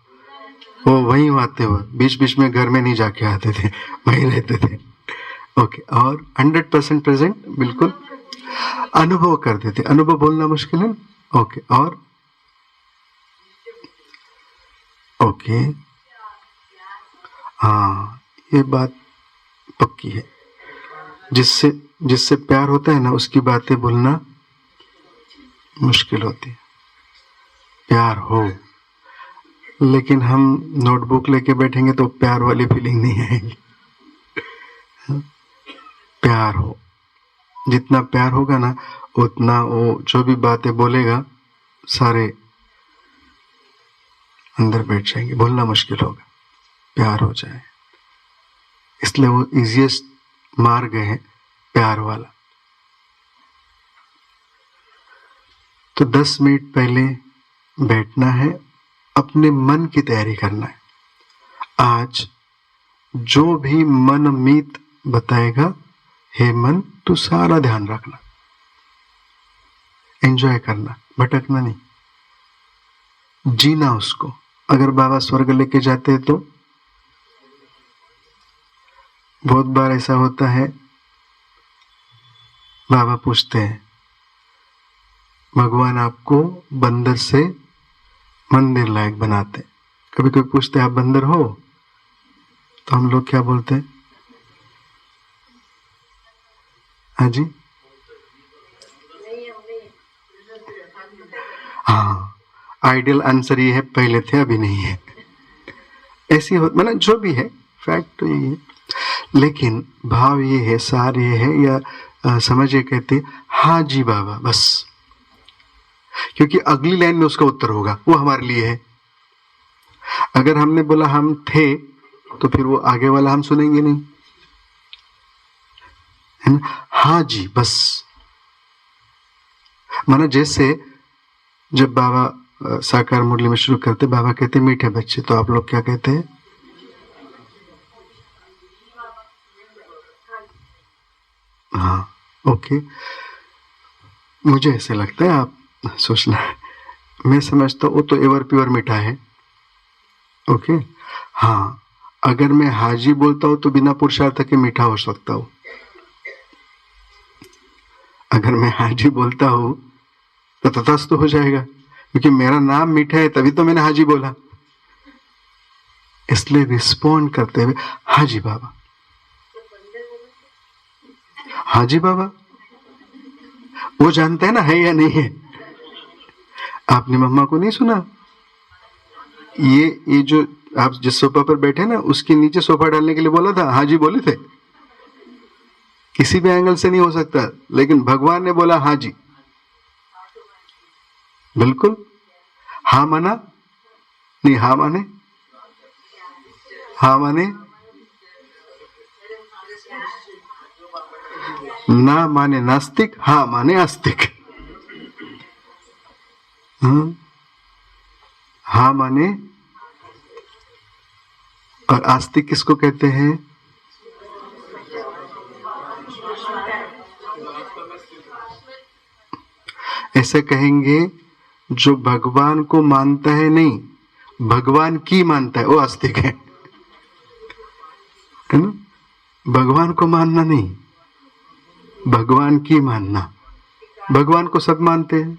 वो वहीं आते हुए बीच बीच में घर में नहीं जाके आते थे, वहीं रहते थे। ओके, और 100% प्रेजेंट, बिल्कुल अनुभव करते थे। अनुभव बोलना मुश्किल है। ओके, और ओके, हाँ, ये बात पक्की है। जिससे जिससे प्यार होता है ना, उसकी बातें भूलना मुश्किल होती है। प्यार हो, लेकिन हम नोटबुक लेके बैठेंगे तो प्यार वाली फीलिंग नहीं आएगी। प्यार हो, जितना प्यार होगा ना, उतना वो जो भी बातें बोलेगा सारे अंदर बैठ जाएंगे, बोलना मुश्किल होगा, प्यार हो जाए। इसलिए वो इजीएस्ट मार्ग है प्यार वाला। तो 10 मिनट पहले बैठना है, अपने मन की तैयारी करना है। आज जो भी मन मीत बताएगा, हे मन तू सारा ध्यान रखना, एंजॉय करना, भटकना नहीं, जीना उसको। अगर बाबा स्वर्ग लेके जाते हैं तो बहुत बार ऐसा होता है, बाबा पूछते हैं, भगवान आपको बंदर से मंदिर लायक बनाते। कभी कोई पूछते आप बंदर हो, तो हम लोग क्या बोलते हैं? हाँ जी, हाँ, आइडियल आंसर ये है, पहले थे अभी नहीं है। ऐसी हो, मतलब जो भी है, फैक्ट तो यही है। लेकिन भाव ये है, सार ये है, या समझ ये कहते हाँ जी बाबा, बस। क्योंकि अगली लाइन में उसका उत्तर होगा, वो हमारे लिए है। अगर हमने बोला हम थे, तो फिर वो आगे वाला हम सुनेंगे नहीं, है ना? हाँ जी बस। माना जैसे जब बाबा साकार मुरली में शुरू करते, बाबा कहते मीठे बच्चे, तो आप लोग क्या कहते हैं? हाँ, ओके। मुझे ऐसे लगता है, आप सोचना है, मैं समझता हूँ वो तो एवर प्योर मीठा है। ओके, हाँ, अगर मैं हाजी बोलता हूँ तो बिना पुरुषार्थ के मीठा हो सकता हूँ। अगर मैं हाजी बोलता हूँ तो तथास्तु हो जाएगा, क्योंकि मेरा नाम मीठा है, तभी तो मैंने हाजी बोला। इसलिए रिस्पॉन्ड करते हुए हाजी बाबा, हाजी बाबा। वो जानते हैं ना है या नहीं है। आपने मम्मा को नहीं सुना? ये जो आप जिस सोफा पर बैठे ना, उसके नीचे सोफा डालने के लिए बोला था, हाजी बोले थे। किसी भी एंगल से नहीं हो सकता, लेकिन भगवान ने बोला हाजी, बिल्कुल। हाँ माना नहीं, हाँ माने, हाँ माने, ना माने नास्तिक, हाँ माने आस्तिक। हाँ माने, और आस्तिक किसको कहते हैं? ऐसे कहेंगे जो भगवान को मानता है नहीं, भगवान की मानता है, वो आस्तिक है ना? भगवान को मानना नहीं, भगवान की मानना। भगवान को सब मानते हैं।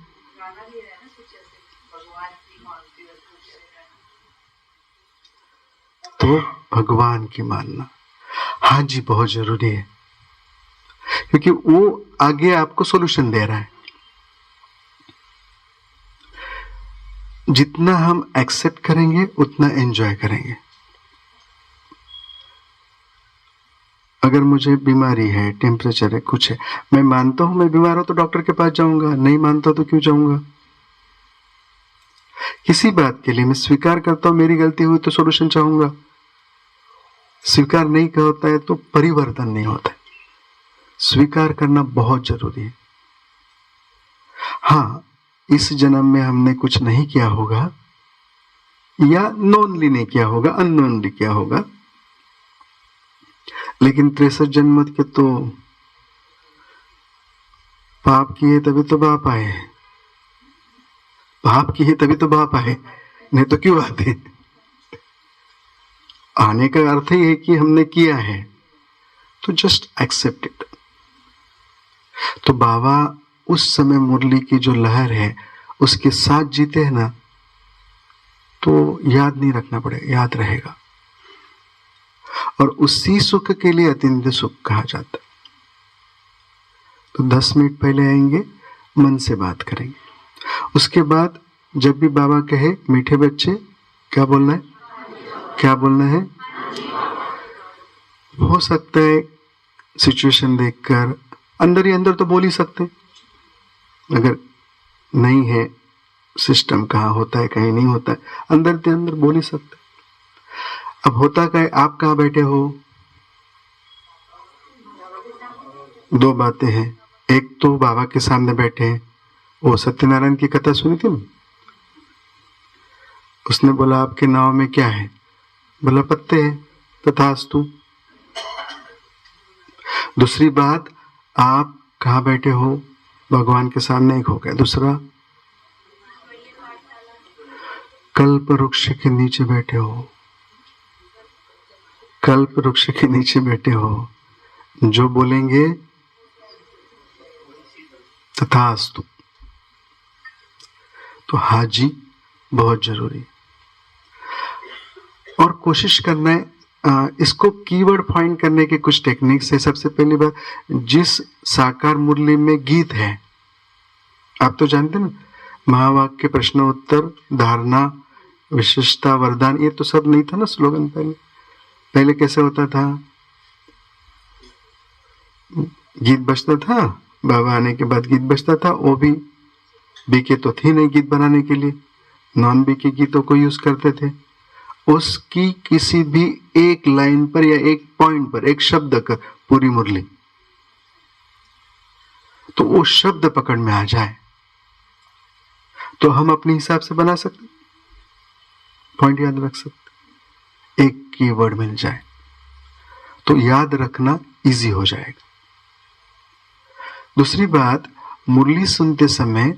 तो भगवान की मानना, हाँ जी, बहुत जरूरी है, क्योंकि वो आगे आपको सॉल्यूशन दे रहा है। जितना हम एक्सेप्ट करेंगे उतना एंजॉय करेंगे। अगर मुझे बीमारी है, टेम्परेचर है, कुछ है, मैं मानता हूं मैं बीमार हूं तो डॉक्टर के पास जाऊंगा, नहीं मानता तो क्यों जाऊंगा? किसी बात के लिए मैं स्वीकार करता हूं मेरी गलती हुई तो सॉल्यूशन चाहूंगा। स्वीकार नहीं होता है तो परिवर्तन नहीं होता है। स्वीकार करना बहुत जरूरी है। हाँ, इस जन्म में हमने कुछ नहीं किया होगा, या नोनली नहीं किया होगा, अननोनली किया होगा, लेकिन 63 जन्म के तो पाप किए तभी तो बाप आए, पाप किए तभी तो बाप आए, नहीं तो क्यों आते? आने का अर्थ ही है कि हमने किया है, तो जस्ट एक्सेप्ट इट। तो बाबा उस समय मुरली की जो लहर है उसके साथ जीते हैं ना, तो याद नहीं रखना पड़ेगा, याद रहेगा। और उसी सुख के लिए अतिंद्य सुख कहा जाता है। तो 10 मिनट पहले आएंगे, मन से बात करेंगे। उसके बाद जब भी बाबा कहे मीठे बच्चे, क्या बोलना है? क्या बोलना है? हो सकता है सिचुएशन देखकर अंदर ही अंदर तो बोल ही सकते, अगर नहीं है सिस्टम कहाँ होता है कहीं नहीं होता है, अंदर के अंदर बोल ही सकते। अब होता क्या है, आप कहाँ बैठे हो? दो बातें हैं, एक तो बाबा के सामने बैठे हैं, वो सत्यनारायण की कथा सुनी थी ना, उसने बोला आपके नाव में क्या है? बोला पत्ते हैं, तथास्तु। दूसरी बात, आप कहाँ बैठे हो? भगवान के सामने, एक हो गया। दूसरा, कल्प वृक्ष के नीचे बैठे हो, कल्प वृक्ष के नीचे बैठे हो, जो बोलेंगे तथास्तु। तो हाजी बहुत जरूरी। और कोशिश करना है, इसको कीवर्ड फाइंड करने के कुछ टेक्निक्स है। सबसे पहली बात, जिस साकार मुरली में गीत है, आप तो जानते ना, महावाक्य, प्रश्न उत्तर, धारणा, विशेषता, वरदान, ये तो सब नहीं था ना स्लोगन। पहले कैसे होता था? गीत बजता था, बाबा आने के बाद गीत बजता था, वो भी बीके तो थी नहीं गीत बनाने के लिए, नॉन बीके गीतों को यूज करते थे। उसकी किसी भी एक लाइन पर या एक पॉइंट पर, एक शब्द का पूरी मुरली, तो वो शब्द पकड़ में आ जाए तो हम अपने हिसाब से बना सकते, पॉइंट याद रख सकते, एक कीवर्ड मिल जाए तो याद रखना इजी हो जाएगा। दूसरी बात, मुरली सुनते समय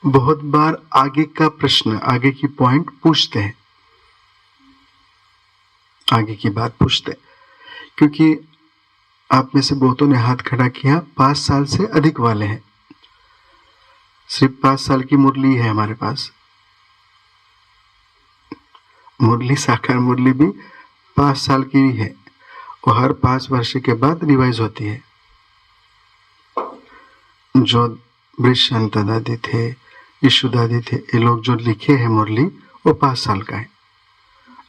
बहुत बार आगे का प्रश्न, आगे की पॉइंट पूछते हैं, आगे की बात पूछते हैं, क्योंकि आप में से बहुतों ने हाथ खड़ा किया 5 साल से अधिक वाले हैं। सिर्फ 5 साल की मुरली है हमारे पास। मुरली, साकार मुरली भी 5 साल की ही है, और हर 5 वर्ष के बाद रिवाइज होती है। जो वृषंत दादी थे, यशु दादी थे, ये लोग जो लिखे हैं मुरली, वो 5 साल का है,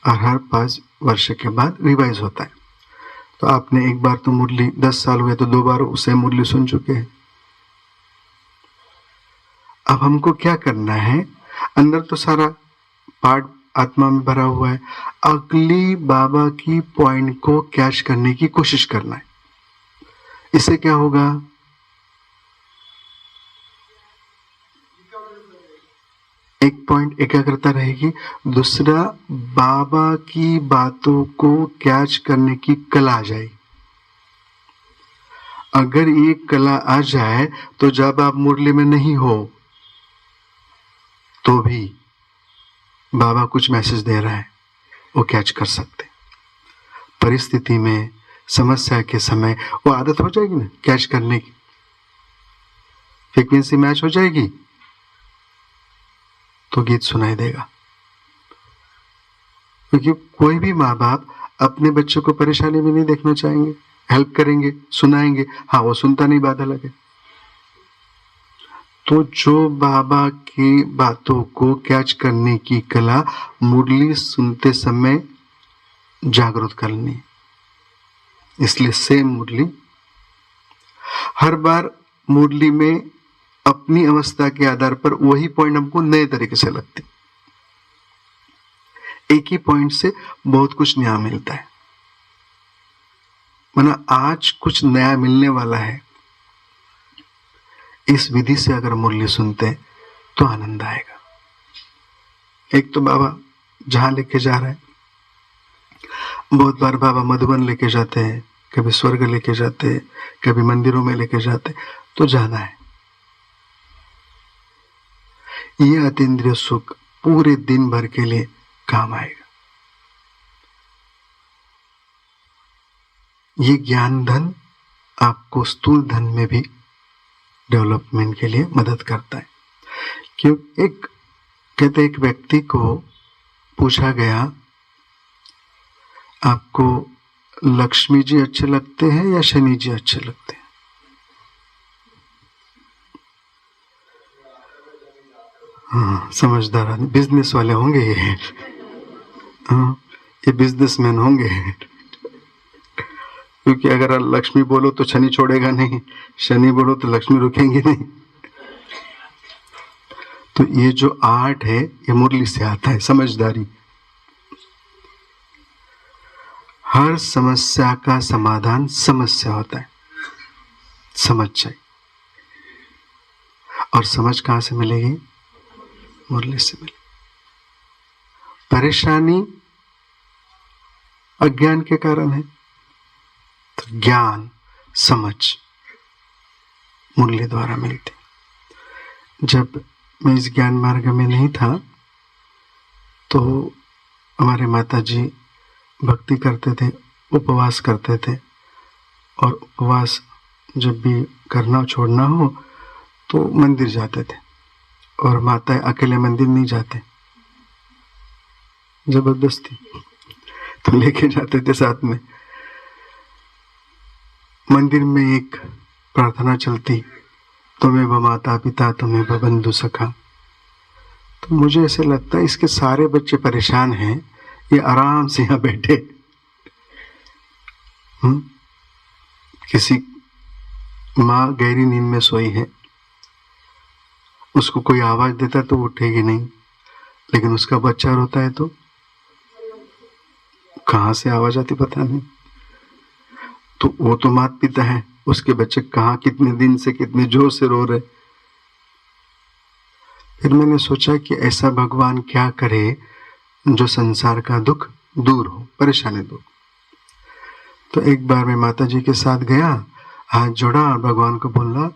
और हर 5 वर्ष के बाद रिवाइज होता है। तो आपने एक बार तो मुरली, 10 साल हुए तो 2 बार उसे मुरली सुन चुके हैं। अब हमको क्या करना है, अंदर तो सारा पार्ट आत्मा में भरा हुआ है, अगली बाबा की पॉइंट को कैच करने की कोशिश करना है। इससे क्या होगा, एक पॉइंट एकाग्रता रहेगी, दूसरा बाबा की बातों को कैच करने की कला आ जाएगी। अगर ये कला आ जाए तो जब आप मुरली में नहीं हो तो भी बाबा कुछ मैसेज दे रहा है, वो कैच कर सकते। परिस्थिति में, समस्या के समय वो आदत हो जाएगी ना कैच करने की, फ्रीक्वेंसी मैच हो जाएगी तो गीत सुनाई देगा। क्योंकि कोई भी माँ बाप अपने बच्चों को परेशानी में नहीं देखना चाहेंगे, हेल्प करेंगे, सुनाएंगे, हाँ वो सुनता नहीं बात अलग है। तो जो बाबा की बातों को कैच करने की कला मुरली सुनते समय जागृत करनी, इसलिए सेम मुरली हर बार मुरली में अपनी अवस्था के आधार पर वही पॉइंट हमको नए तरीके से लगते, एक ही पॉइंट से बहुत कुछ नया मिलता है। माना आज कुछ नया मिलने वाला है, इस विधि से अगर मुरली सुनते तो आनंद आएगा। एक तो बाबा जहां लेके जा रहे हैं, बहुत बार बाबा मधुबन लेके जाते हैं, कभी स्वर्ग लेके जाते हैं, कभी मंदिरों में लेके जाते, तो जाना है। ये अतीन्द्रिय सुख पूरे दिन भर के लिए काम आएगा। ये ज्ञान धन आपको स्थूल धन में भी डेवलपमेंट के लिए मदद करता है। क्यों, कहते एक व्यक्ति को पूछा गया, आपको लक्ष्मी जी अच्छे लगते हैं या शनि जी अच्छे लगते हैं? हाँ, समझदार आदमी, बिजनेस वाले होंगे ये। हाँ, ये बिजनेसमैन होंगे। क्योंकि अगर लक्ष्मी बोलो तो शनि छोड़ेगा नहीं, शनि बोलो तो लक्ष्मी रुकेंगी नहीं। तो ये जो आर्ट है ये मुरली से आता है, समझदारी। हर समस्या का समाधान समस्या होता है, समझ चाहिए। और समझ कहां से मिलेगी? मुरली से मिलेगी। परेशानी अज्ञान के कारण है, तो ज्ञान समझ मुरली द्वारा मिलती। जब मैं इस ज्ञान मार्ग में नहीं था तो हमारे माता जी भक्ति करते थे, उपवास करते थे, और उपवास जब भी करना छोड़ना हो तो मंदिर जाते थे, और माता अकेले मंदिर नहीं जाते, जबरदस्ती तो लेके जाते थे साथ में। मंदिर में एक प्रार्थना चलती, तुम्हें व माता पिता, तुम्हें व बंधु सखा। तो मुझे ऐसे लगता है इसके सारे बच्चे परेशान हैं, ये आराम से यहाँ बैठे। किसी माँ गहरी नींद में सोई है, उसको कोई आवाज देता तो उठेगी नहीं, लेकिन उसका बच्चा रोता है तो कहां से आवाज आती पता नहीं। तो वो तो माता पिता है, उसके बच्चे कहां कितने दिन से कितने जोर से रो रहे। फिर मैंने सोचा कि ऐसा भगवान क्या करे जो संसार का दुख दूर हो, परेशानी दूर। तो एक बार मैं माता जी के साथ गया, हाथ जोड़ा और भगवान को बोला,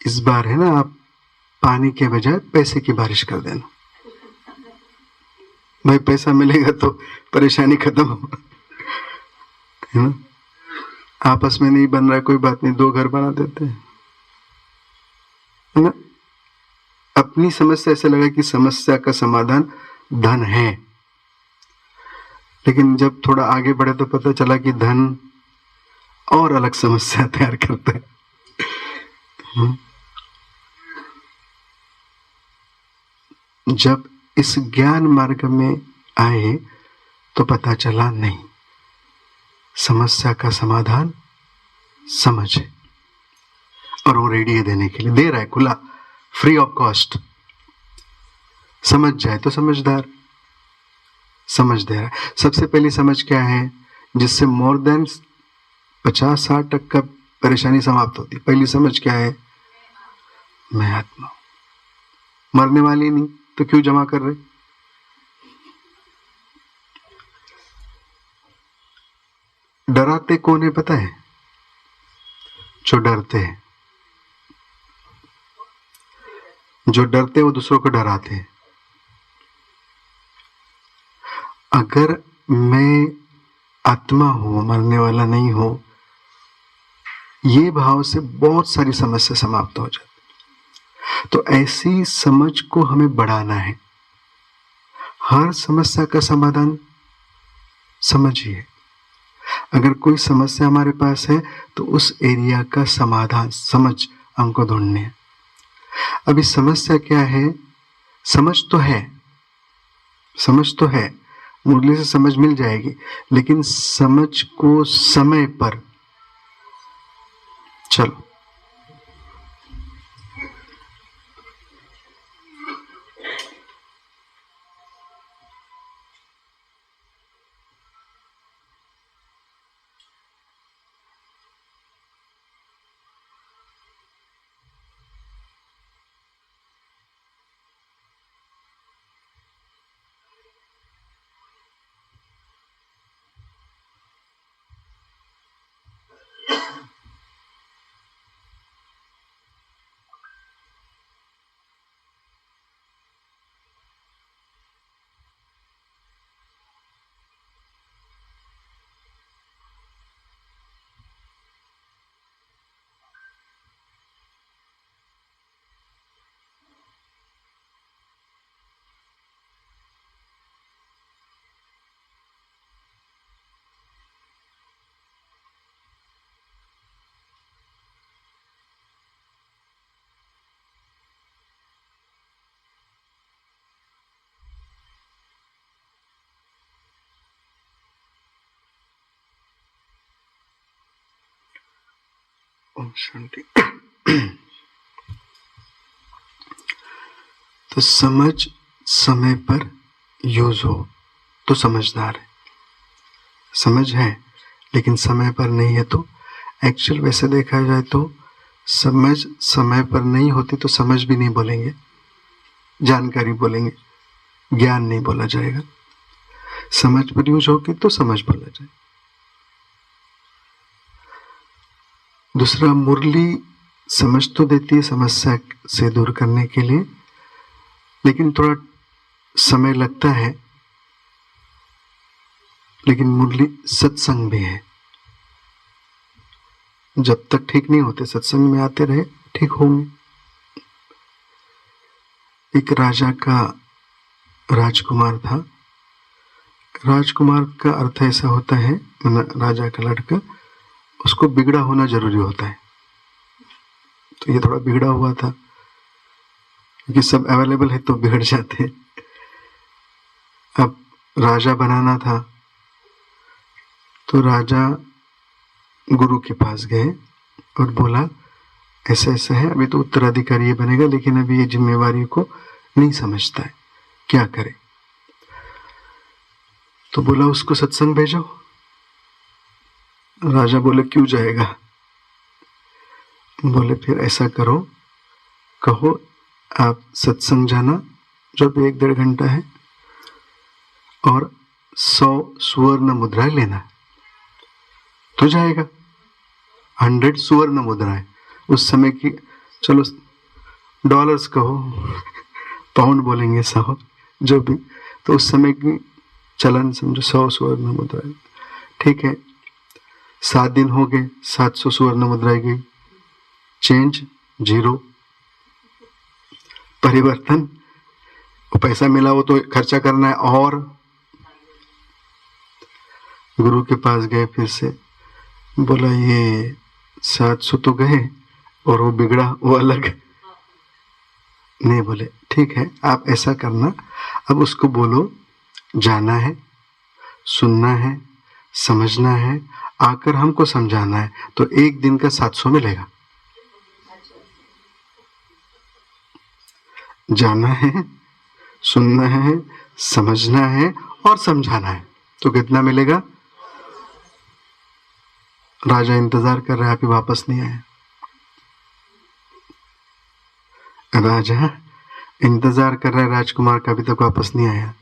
इस बार है ना आप पानी के बजाय पैसे की बारिश कर देना। भाई पैसा मिलेगा तो परेशानी खत्म हो, है ना। आपस में नहीं बन रहा, कोई बात नहीं, 2 घर बना देते हैं, है ना। अपनी समस्या ऐसे लगा कि समस्या का समाधान धन है, लेकिन जब थोड़ा आगे बढ़े तो पता चला कि धन और अलग समस्या तैयार करता है। जब इस ज्ञान मार्ग में आए तो पता चला नहीं, समस्या का समाधान समझ है, और वो रेडी है देने के लिए, दे रहा है खुला, फ्री ऑफ कॉस्ट। समझ जाए तो समझदार, समझ दे रहा है। सबसे पहली समझ क्या है जिससे मोर देन 50-60% का परेशानी समाप्त होती है? पहली समझ क्या है? मैं आत्मा हूं। मरने वाली नहीं तो क्यों जमा कर रहे? डराते कौन है पता है? जो डरते हैं। जो डरते वो दूसरों को डराते हैं। अगर मैं आत्मा हूं, मरने वाला नहीं हूं, ये भाव से बहुत सारी समस्या समाप्त हो जाती। तो ऐसी समझ को हमें बढ़ाना है। हर समस्या का समाधान समझिए। अगर कोई समस्या हमारे पास है तो उस एरिया का समाधान समझ हमको ढूंढनी है। अभी समस्या क्या है? समझ तो है, समझ तो है, मुरली से समझ मिल जाएगी, लेकिन समझ को समय पर चलो। ओम शांति। तो समझ समय पर यूज हो तो समझदार है। समझ है लेकिन समय पर नहीं है तो एक्चुअल वैसे देखा जाए तो समझ समय पर नहीं होती तो समझ भी नहीं बोलेंगे, जानकारी बोलेंगे, ज्ञान नहीं बोला जाएगा। समझ पर यूज होगी तो समझ बोला जाए। दूसरा, मुरली समझ तो देती है समस्या से दूर करने के लिए, लेकिन थोड़ा समय लगता है। लेकिन मुरली सत्संग भी है। जब तक ठीक नहीं होते सत्संग में आते रहे, ठीक होंगे। एक राजा का राजकुमार था। राजकुमार का अर्थ ऐसा होता है, राजा का लड़का, उसको बिगड़ा होना जरूरी होता है। तो ये थोड़ा बिगड़ा हुआ था क्योंकि सब अवेलेबल है तो बिगड़ जाते हैं। अब राजा बनाना था तो राजा गुरु के पास गए और बोला ऐसा ऐसा है, अभी तो उत्तराधिकारी ये बनेगा लेकिन अभी ये जिम्मेवारी को नहीं समझता है, क्या करे? तो बोला उसको सत्संग भेजो। राजा बोले क्यों जाएगा? बोले फिर ऐसा करो, कहो आप सत्संग जाना जो भी 1-1.5 घंटा है और 100 सुवर्ण मुद्राएं लेना तो जाएगा। 100 सुवर्ण मुद्राएं उस समय की, चलो डॉलर्स कहो, पाउंड बोलेंगे 100, जो भी, तो उस समय की चलन समझो 100 सुवर्ण मुद्राएं। ठीक है, 7 दिन हो गए, 700 सुवर्ण मुद्राएं गई, चेंज 0, परिवर्तन, पैसा मिला वो तो खर्चा करना है। और गुरु के पास गए, फिर से बोला ये 700 तो गए और वो बिगड़ा वो अलग नहीं। बोले ठीक है, आप ऐसा करना, अब उसको बोलो जाना है, सुनना है, समझना है, आकर हमको समझाना है, तो 1 दिन का 700 मिलेगा। जाना है, सुनना है, समझना है और समझाना है, तो कितना मिलेगा? राजा इंतजार कर रहा है, अभी वापस नहीं आया। राजा इंतजार कर रहा है राजकुमार का, अभी तक वापस नहीं आया।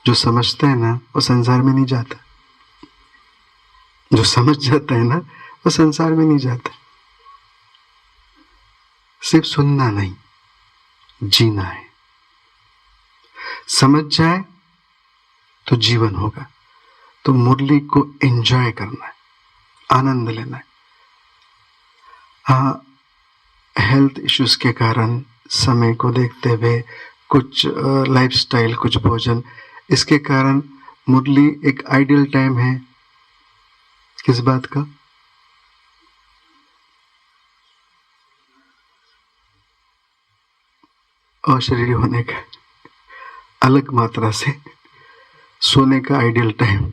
जो समझता है ना वो संसार में नहीं जाता, जो समझ जाता है ना वो संसार में नहीं जाता। सिर्फ सुनना नहीं, जीना है। समझ जाए तो जीवन होगा। तो मुरली को एंजॉय करना है, आनंद लेना है। हाँ, हेल्थ इश्यूज के कारण, समय को देखते हुए, कुछ लाइफस्टाइल, कुछ भोजन, इसके कारण मुरली एक आइडियल टाइम है। किस बात का? अशरीरी होने का, अलग मात्रा से सोने का आइडियल टाइम।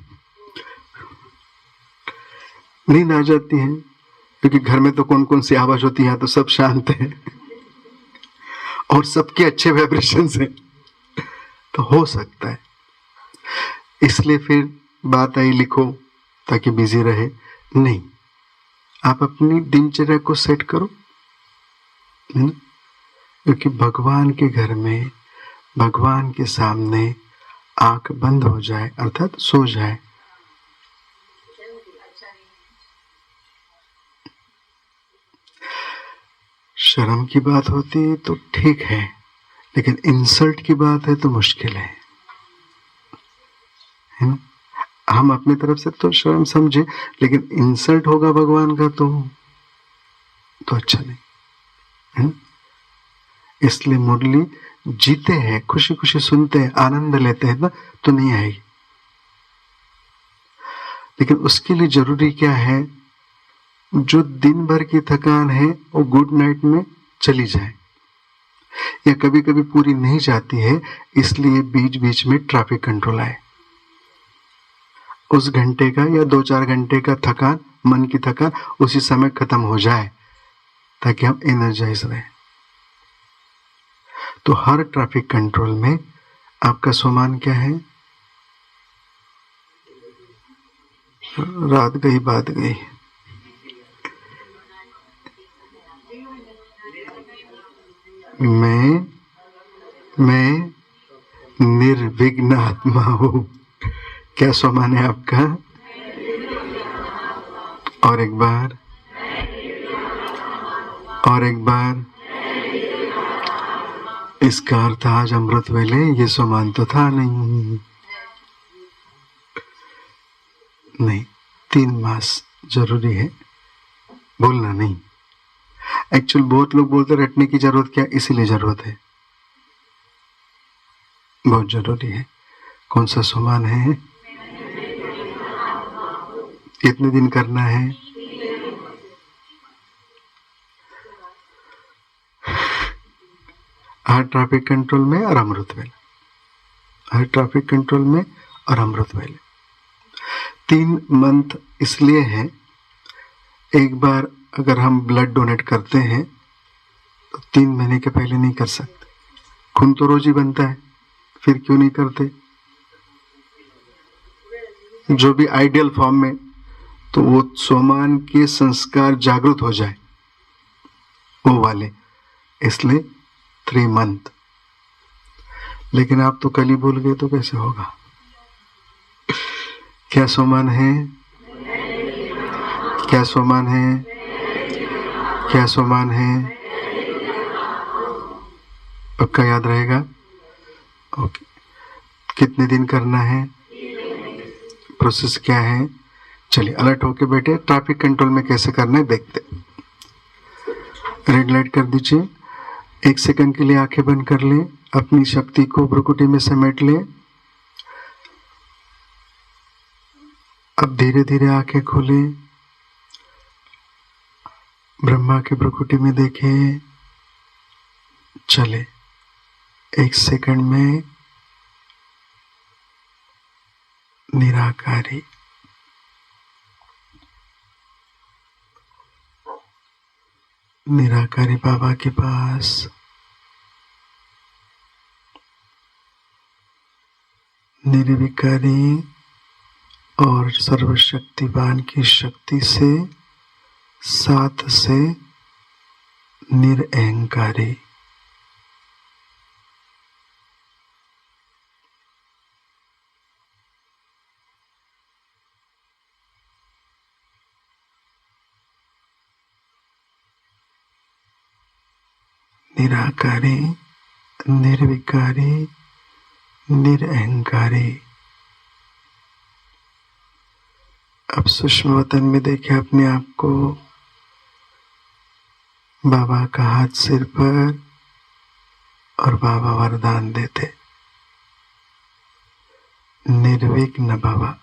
नींद आ जाती है क्योंकि घर में तो कौन कौन सी आवाज होती है, तो सब शांत है और सबके अच्छे वाइब्रेशन है, तो हो सकता है। इसलिए फिर बात आई लिखो ताकि बिजी रहे। नहीं, आप अपनी दिनचर्या को सेट करो, है ना? क्योंकि भगवान के घर में, भगवान के सामने आंख बंद हो जाए अर्थात सो जाए, शर्म की बात होती है तो ठीक है, लेकिन इंसल्ट की बात है तो मुश्किल है ना? हम अपनी तरफ से तो शर्म समझे, लेकिन इंसल्ट होगा भगवान का तो अच्छा नहीं है ना? इसलिए मुरली जीते हैं, खुशी खुशी सुनते हैं, आनंद लेते हैं ना, तो नहीं आएगी। लेकिन उसके लिए जरूरी क्या है? जो दिन भर की थकान है वो गुड नाइट में चली जाए, या कभी कभी पूरी नहीं जाती है, इसलिए बीच बीच में ट्रैफिक कंट्रोल आए। उस घंटे का या 2-4 घंटे का थकान, मन की थकान उसी समय खत्म हो जाए ताकि हम एनर्जाइज रहे। तो हर ट्रैफिक कंट्रोल में आपका स्वमान क्या है? रात गई बात गई। मैं निर्विघ्न आत्मा हूं। क्या स्वमान है आपका? और एक बार, और एक बार। इसका अर्थ आज अमृत वेले ये स्वमान तो था नहीं। 3 मास जरूरी है, बोलना नहीं। एक्चुअल बहुत लोग बोलते रटने की जरूरत क्या, इसीलिए जरूरत है, बहुत जरूरी है। कौन सा स्वमान है? कितने दिन करना है? हर ट्रैफिक कंट्रोल में और अमृत वेले, हर ट्रैफिक कंट्रोल में और अमृत वेले। 3 मंथ इसलिए है, एक बार अगर हम ब्लड डोनेट करते हैं तो 3 महीने के पहले नहीं कर सकते। खून तो रोज ही बनता है, फिर क्यों नहीं करते? जो भी आइडियल फॉर्म में, तो वो सोमान के संस्कार जागृत हो जाए, वो वाले, इसलिए 3 मंथ। लेकिन आप तो कल ही भूल गए तो कैसे होगा? क्या सोमान है? क्या सोमान है? क्या सोमान है? पक्का याद रहेगा? ओके। कितने दिन करना है? प्रोसेस क्या है? चलिए अलर्ट होके बैठे। ट्रैफिक कंट्रोल में कैसे करना है देखते। रेड लाइट कर दीजिए। 1 सेकंड के लिए आंखें बंद कर लें, अपनी शक्ति को भ्रुकुटी में समेट लें। अब धीरे धीरे आंखें खोलें, ब्रह्मा के भ्रुकुटी में देखें। चले 1 सेकंड में निराकारी, निराकारी बाबा के पास निर्विकारी और सर्वशक्तिवान की शक्ति से, साथ से निरअहंकारी। निराकारी, निर्विकारी, निरअहंकारी। अब सूक्ष्म वतन में देखिए अपने आप को। बाबा का हाथ सिर पर और बाबा वरदान देते, निर्विघ्न भव।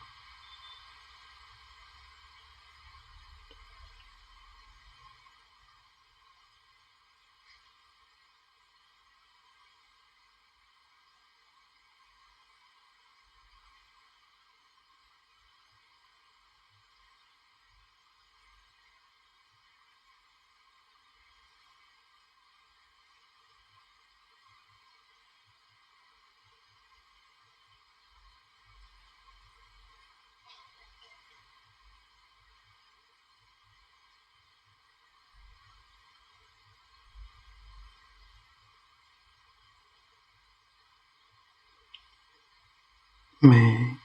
मैं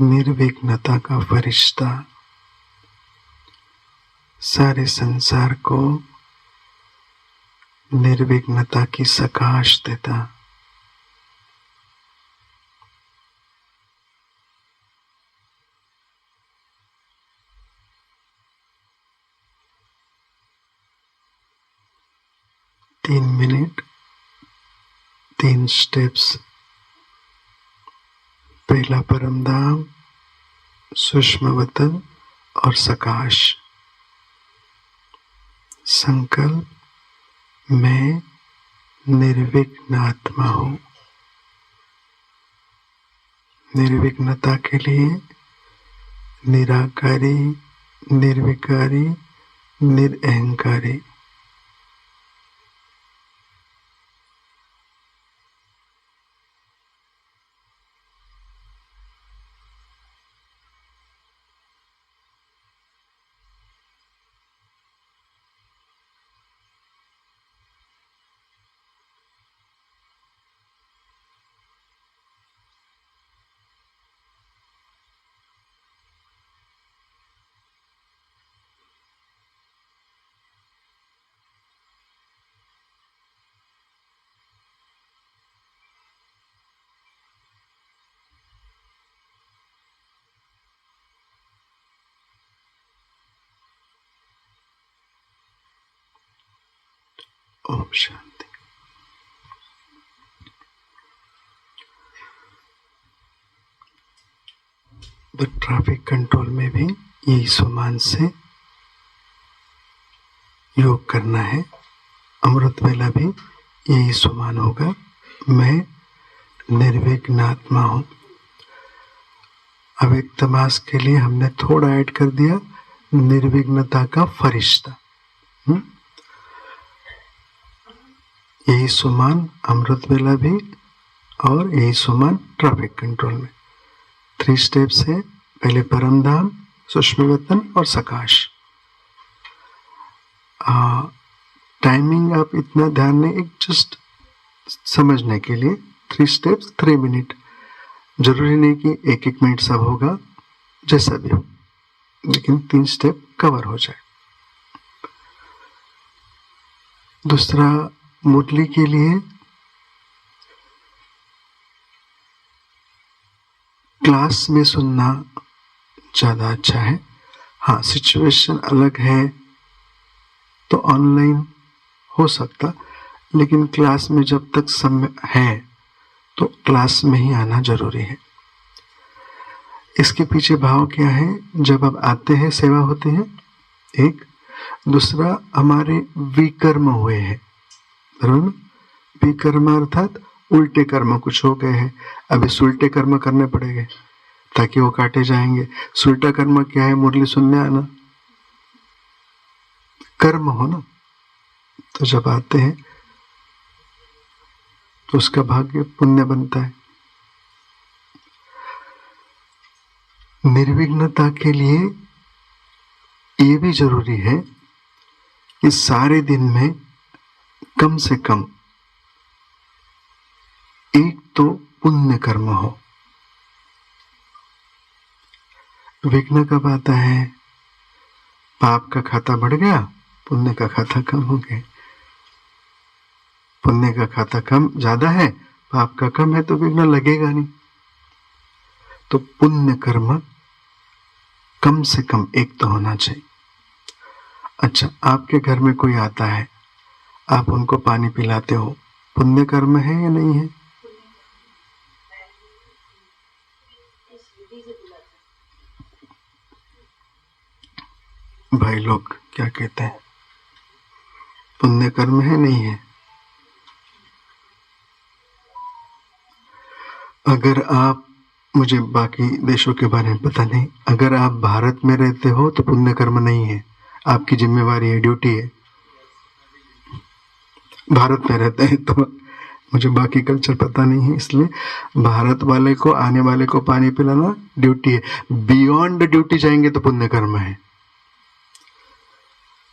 निर्विघ्नता का फरिश्ता सारे संसार को निर्विघ्नता की सकाश देता। तीन मिनट, 3 स्टेप्स। पहला परमधाम, सूक्ष्म वतन और सकाश। संकल्प, मैं निर्विघ्न आत्मा हूं। निर्विघ्नता के लिए निराकारी, निर्विकारी, निरअहंकारी। ओम शांति। तो ट्रैफिक कंट्रोल में भी यही सुमान से योग करना है। अमृत वेला भी यही सुमान होगा, मैं निर्विघ्न आत्मा हूं। अव्यक्त मास के लिए हमने थोड़ा ऐड कर दिया, निर्विघ्नता का फरिश्ता। यही सुमान अमृत वेला भी और यही सुमान ट्रैफिक कंट्रोल में। 3 स्टेप्स है। पहले परमधाम, सूक्ष्म वतन और सकाश। टाइमिंग आप इतना ध्यान नहीं, एक जस्ट समझने के लिए 3 स्टेप्स 3 मिनट। जरूरी नहीं कि 1-1 मिनट सब होगा, जैसा भी हो, लेकिन 3 स्टेप कवर हो जाए। दूसरा, मुरली के लिए क्लास में सुनना ज़्यादा अच्छा है। हाँ, सिचुएशन अलग है तो ऑनलाइन हो सकता, लेकिन क्लास में जब तक समय है तो क्लास में ही आना जरूरी है। इसके पीछे भाव क्या है? जब आप आते हैं सेवा होती है, एक। दूसरा, हमारे विकर्म हुए हैं, बराबर। विकर्म अर्थात उल्टे कर्म कुछ हो गए हैं, अभी सुलटे कर्म करने पड़ेंगे ताकि वो काटे जाएंगे। सुलटा कर्म क्या है? मुरली सुनने आना कर्म हो ना। तो जब आते हैं तो उसका भाग्य पुण्य बनता है। निर्विघ्नता के लिए ये भी जरूरी है कि सारे दिन में कम से कम एक तो पुण्य कर्म हो। विघ्न कब आता है? पाप का खाता बढ़ गया, पुण्य का खाता कम हो गया। पुण्य का खाता कम ज्यादा है, पाप का कम है, तो विघ्न लगेगा नहीं। तो पुण्य कर्म कम से कम एक तो होना चाहिए। अच्छा, आपके घर में कोई आता है, आप उनको पानी पिलाते हो, पुण्य कर्म है या नहीं है? भाई लोग क्या कहते हैं, पुण्य कर्म है नहीं है? अगर आप, मुझे बाकी देशों के बारे में पता नहीं, अगर आप भारत में रहते हो तो पुण्य कर्म नहीं है, आपकी जिम्मेवारी है, ड्यूटी है। भारत में रहते हैं तो मुझे बाकी कल्चर पता नहीं है, इसलिए भारत वाले को, आने वाले को पानी पिलाना ड्यूटी है। बियॉन्ड ड्यूटी जाएंगे तो पुण्य कर्म है।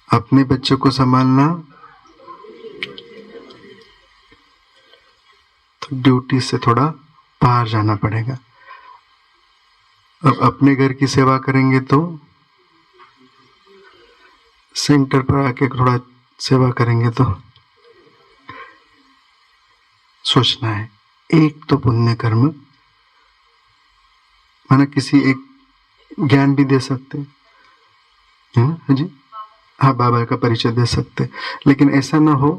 अपने बच्चों को संभालना तो ड्यूटी से थोड़ा बाहर जाना पड़ेगा। अब अपने घर की सेवा करेंगे तो सेंटर पर आके थोड़ा सेवा करेंगे तो सोचना है। एक तो पुण्य कर्म, माना किसी एक ज्ञान भी दे सकते है ना जी, हाँ, बाबा का परिचय दे सकते, लेकिन ऐसा ना हो,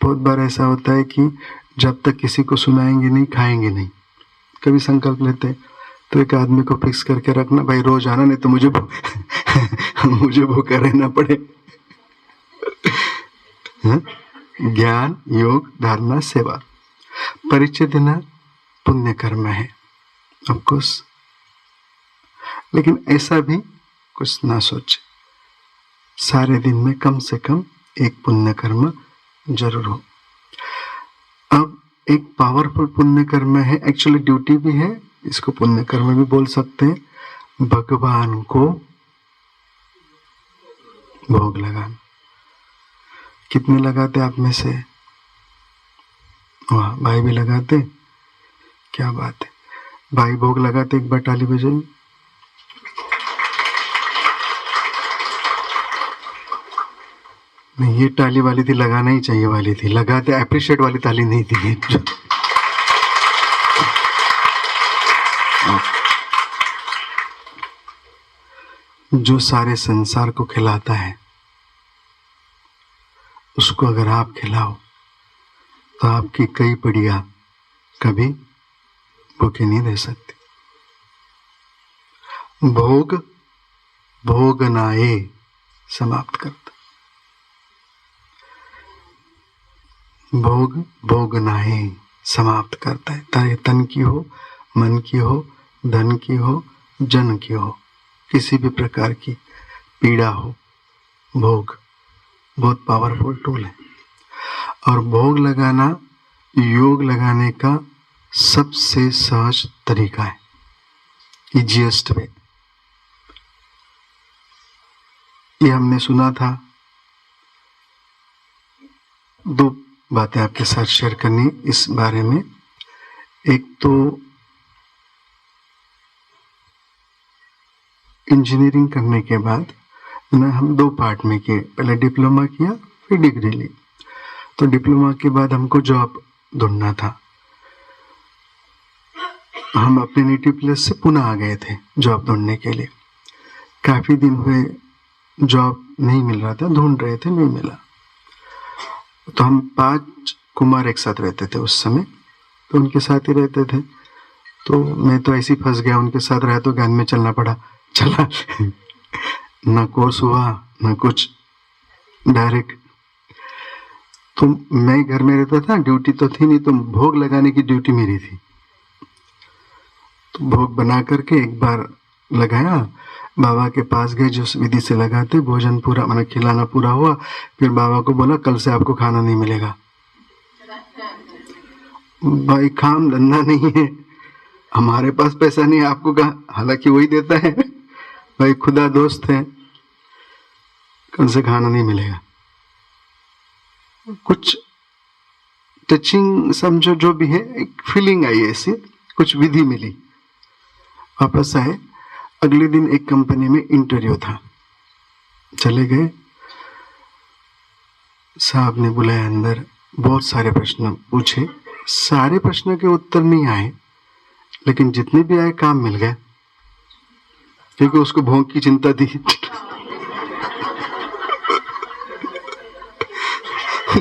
बहुत बार ऐसा होता है कि जब तक किसी को सुनाएंगे नहीं, खाएंगे नहीं। कभी संकल्प लेते तो एक आदमी को फिक्स करके रखना, भाई रोज आना, नहीं तो मुझे मुझे भूखा रहना पड़े। ज्ञान, योग, धारणा, सेवा, परिचय देना पुण्य कर्म है ऑफकोर्स, लेकिन ऐसा भी कुछ ना सोचे, सारे दिन में कम से कम एक पुण्य कर्म जरूर हो। अब एक पावरफुल पुण्य कर्म है, एक्चुअली ड्यूटी भी है, इसको पुण्य कर्म भी बोल सकते हैं, भगवान को भोग लगाना। कितने लगाते आप में से? वाह, भाई भी लगाते, क्या बात है। भाई भोग लगाते, एक बार ताली बजाइए। नहीं, ये ताली वाली थी, लगाना ही चाहिए वाली थी, लगाते अप्रिशिएट वाली ताली नहीं थी। जो सारे संसार को खिलाता है, उसको अगर आप खिलाओ तो आपकी कई पड़िया कभी भूखे नहीं रह सकती। भोग भोगनाए समाप्त करता, भोग भोगनाए समाप्त करता है। चाहे तन की हो, मन की हो, धन की हो, जन की हो, किसी भी प्रकार की पीड़ा हो, भोग बहुत पावरफुल टूल है। और भोग लगाना योग लगाने का सबसे सहज तरीका है, इजीएस्ट वे। ये हमने सुना था। दो बातें आपके साथ शेयर करनी इस बारे में। एक तो इंजीनियरिंग करने के बाद ना हम दो पार्ट में किए, पहले डिप्लोमा किया फिर डिग्री ली। तो डिप्लोमा के बाद हमको जॉब ढूंढना था। हम अपने नेटिव प्लेस से पुणे आ गए थे जॉब ढूंढने के लिए। काफी दिन हुए जॉब नहीं मिल रहा था, ढूंढ रहे थे, नहीं मिला। तो हम 5 कुमार एक साथ रहते थे उस समय, तो उनके साथ ही रहते थे। तो मैं तो ऐसे ही फंस गया, उनके साथ रहा तो ज्ञान में चलना पड़ा, चला ना कोर्स हुआ ना कुछ, डायरेक्ट। तो मैं घर में रहता था, ड्यूटी तो थी नहीं, तो भोग लगाने की ड्यूटी मेरी थी। तो भोग बना करके एक बार लगाया, बाबा के पास गए, जो विधि से लगाते, भोजन पूरा मैंने खिलाना पूरा हुआ। फिर बाबा को बोला कल से आपको खाना नहीं मिलेगा। भाई काम धंधा नहीं है, हमारे पास पैसा नहीं है, आपको कहा, हालांकि वही देता है, भाई खुदा दोस्त है, कल से खाना नहीं मिलेगा। कुछ टचिंग समझो, जो भी है, एक फीलिंग आई ऐसी, कुछ विधि मिली, वापस आए। अगले दिन एक कंपनी में इंटरव्यू था, चले गए, साहब ने बुलाया अंदर, बहुत सारे प्रश्न पूछे, सारे प्रश्न के उत्तर नहीं आए, लेकिन जितने भी आए काम मिल गए, क्योंकि उसको भोग की चिंता थी।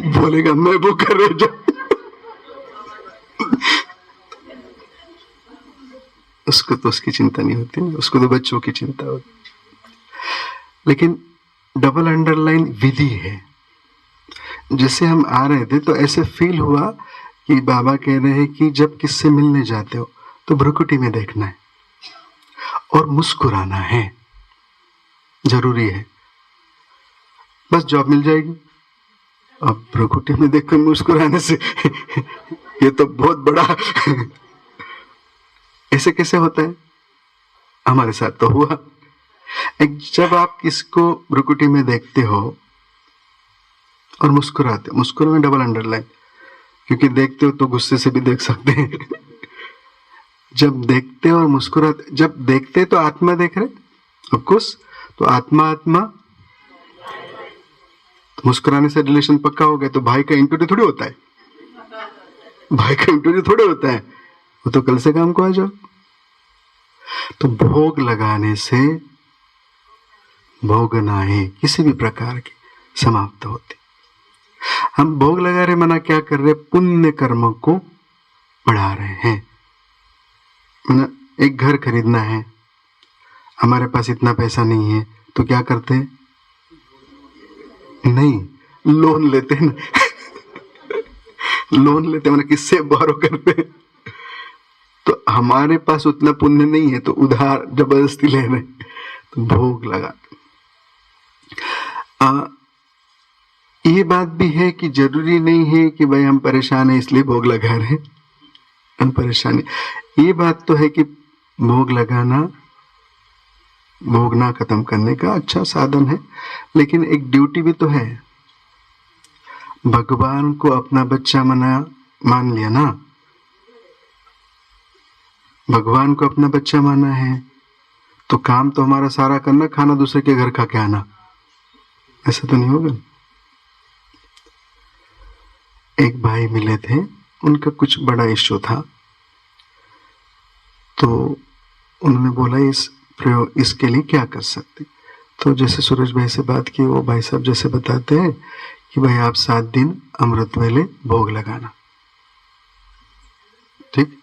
बोलेगा मैं वो कर रहे जा, उसको तो उसकी चिंता नहीं होती ना, उसको तो बच्चों की चिंता होती। लेकिन डबल अंडरलाइन विधि है। जैसे हम आ रहे थे तो ऐसे फील हुआ कि बाबा कह रहे हैं कि जब किससे मिलने जाते हो तो भ्रुकुटी में देखना है और मुस्कुराना है, जरूरी है, बस जॉब मिल जाएगी। अब भ्रुकुटी में देखकर मुस्कुराने से ये तो बहुत बड़ा ऐसे कैसे होता है? हमारे साथ तो हुआ। एक जब आप किसको भ्रुकुटी में देखते हो और मुस्कुराते, मुस्कुराना डबल अंडरलाइन, क्योंकि देखते हो तो गुस्से से भी देख सकते हैं। जब देखते और मुस्कुराते, जब देखते तो आत्मा देख रहे, ऑफकोर्स, तो आत्मा आत्मा, तो मुस्कुराने से रिलेशन पक्का हो गया। तो भाई का इंटरव्यू थोड़ी होता है, भाई का इंटरव्यू थोड़े होता है, वो तो कल से काम को आ जाओ। तो भोग लगाने से भोगनाएं किसी भी प्रकार की समाप्त होती। हम भोग लगा रहे, मना क्या कर रहे? पुण्य कर्म को बढ़ा रहे हैं। मना एक घर खरीदना है, हमारे पास इतना पैसा नहीं है, तो क्या करते हैं? नहीं, लोन लेते हैं ना। लोन लेते हैं, किससे बोरो करते हैं। तो हमारे पास उतना पुण्य नहीं है, तो उधार जबरदस्ती ले रहे, तो भोग लगा। ये बात भी है कि जरूरी नहीं है कि भाई हम परेशान हैं इसलिए भोग लगा रहे हैं, हम परेशानी। ये बात तो है कि भोग लगाना भोगना खत्म करने का अच्छा साधन है, लेकिन एक ड्यूटी भी तो है। भगवान को अपना बच्चा मान लिया ना, भगवान को अपना बच्चा माना है, तो काम तो हमारा सारा करना, खाना दूसरे के घर खा के आना, ऐसा तो नहीं होगा। एक भाई मिले थे, उनका कुछ बड़ा इश्यू था, तो उन्होंने बोला इस प्रयोग, इसके लिए क्या कर सकते। तो जैसे सूरज भाई से बात की, वो भाई साहब जैसे बताते हैं कि भाई आप 7 दिन अमृत वेले भोग लगाना, ठीक।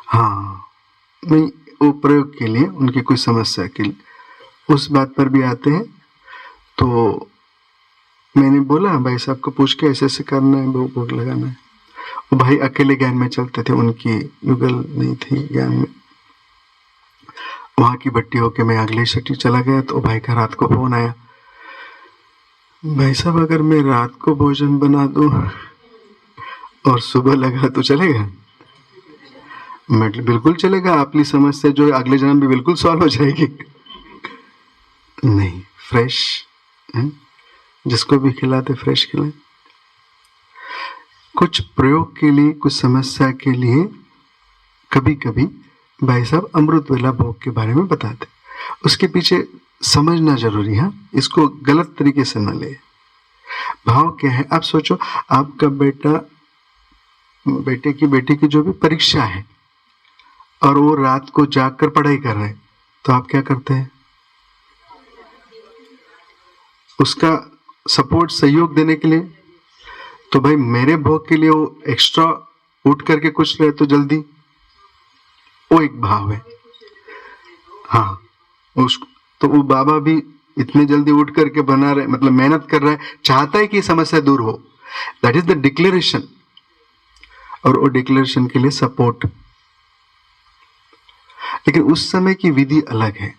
हाँ, नहीं, वो प्रयोग के लिए, उनकी कोई समस्या के लिए उस बात पर भी आते हैं। तो मैंने बोला भाई साहब को पूछ के ऐसे ऐसे करना है, भोग लगाना है। वो भाई अकेले ज्ञान में चलते थे, उनकी युगल नहीं थी ज्ञान में। वहां की भट्टी होके मैं अगले सिटी चला गया, तो भाई का रात को फोन आया, भाई साहब अगर मैं रात को भोजन बना दूं और सुबह लगा तो चलेगा? मैं बिल्कुल चलेगा, आपकी समस्या जो है अगले जन्म भी बिल्कुल सॉल्व हो जाएगी। नहीं, फ्रेश है? जिसको भी खिलाते फ्रेश खिलाए। कुछ प्रयोग के लिए, कुछ समस्या के लिए कभी कभी भाई साहब अमृत वेला भोग के बारे में बताते, उसके पीछे समझना जरूरी है, इसको गलत तरीके से न ले। भाव क्या है? आप सोचो, आपका बेटे की जो भी परीक्षा है और वो रात को जागकर पढ़ाई कर रहे हैं, तो आप क्या करते हैं? उसका सपोर्ट, सहयोग देने के लिए। तो भाई मेरे भोग के लिए वो एक्स्ट्रा उठ करके कुछ रहे तो जल्दी, वो एक भाव है। हाँ, तो वो बाबा भी इतने जल्दी उठ करके बना रहे, मतलब मेहनत कर रहा है, चाहता है कि समस्या दूर हो। दैट इज द डिक्लेरेशन, और वो डिक्लेरेशन के लिए सपोर्ट। लेकिन उस समय की विधि अलग है।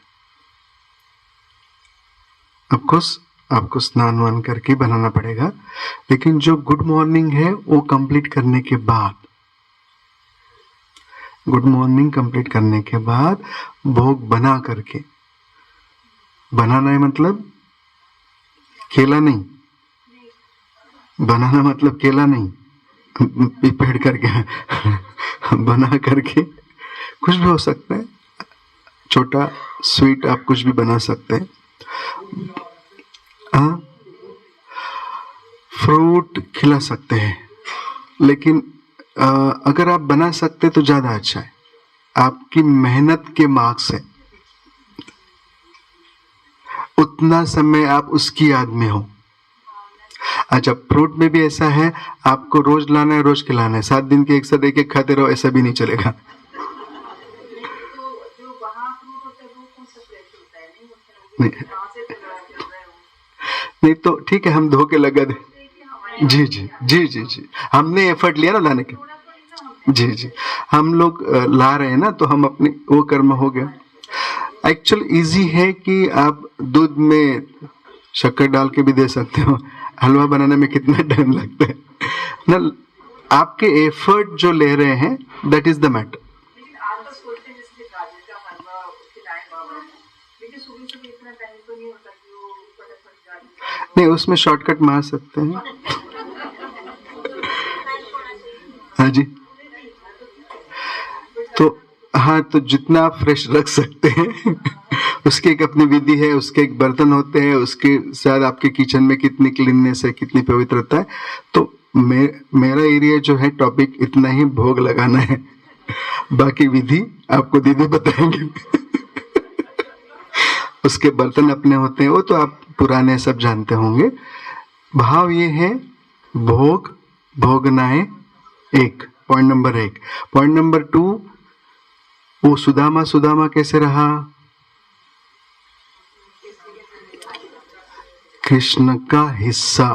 ऑफकोर्स आपको स्नान वान करके बनाना पड़ेगा, लेकिन जो गुड मॉर्निंग है वो कंप्लीट करने के बाद गुड मॉर्निंग कंप्लीट करने के बाद भोग बना करके, बनाना है मतलब केला नहीं, बनाना मतलब केला नहीं, पेड़ करके बना करके कुछ भी हो सकता है, छोटा स्वीट आप कुछ भी बना सकते हैं। हाँ, फ्रूट खिला सकते हैं, लेकिन अगर आप बना सकते तो ज़्यादा अच्छा है, आपकी मेहनत के मार्क्स है, उतना समय आप उसकी याद में हो। अच्छा, फ्रूट में भी ऐसा है, आपको रोज लाना है, रोज खिलाना है, 7 दिन के एक साथ एक एक खाते रहो, ऐसा भी नहीं चलेगा। नहीं, नहीं तो ठीक है, हम धो के लगा दे। जी जी जी जी जी, हमने एफर्ट लिया ना लाने के। जी जी, हम लोग ला रहे हैं ना, तो हम अपनी वो कर्म हो गया। एक्चुअल इजी है कि आप दूध में शक्कर डाल के भी दे सकते हो, हलवा बनाने में कितना टाइम लगता है ना, आपके एफर्ट जो ले रहे हैं, दैट इज द मैटर। नहीं, उसमें शॉर्टकट मार सकते हैं। हाँ जी, तो हाँ, तो जितना आप फ्रेश रख सकते हैं उसकी एक अपनी विधि है, उसके एक बर्तन होते हैं, उसके साथ आपके किचन में कितनी क्लीननेस है, कितनी पवित्रता है। तो मेरा एरिया जो है, टॉपिक इतना ही, भोग लगाना है, बाकी विधि आपको दीदी बताएंगे। उसके बर्तन अपने होते हैं, वो तो आप पुराने सब जानते होंगे। भाव ये है, भोग भोगना है, एक पॉइंट नंबर 1। पॉइंट नंबर 2, वो सुदामा सुदामा कैसे रहा? कृष्ण का हिस्सा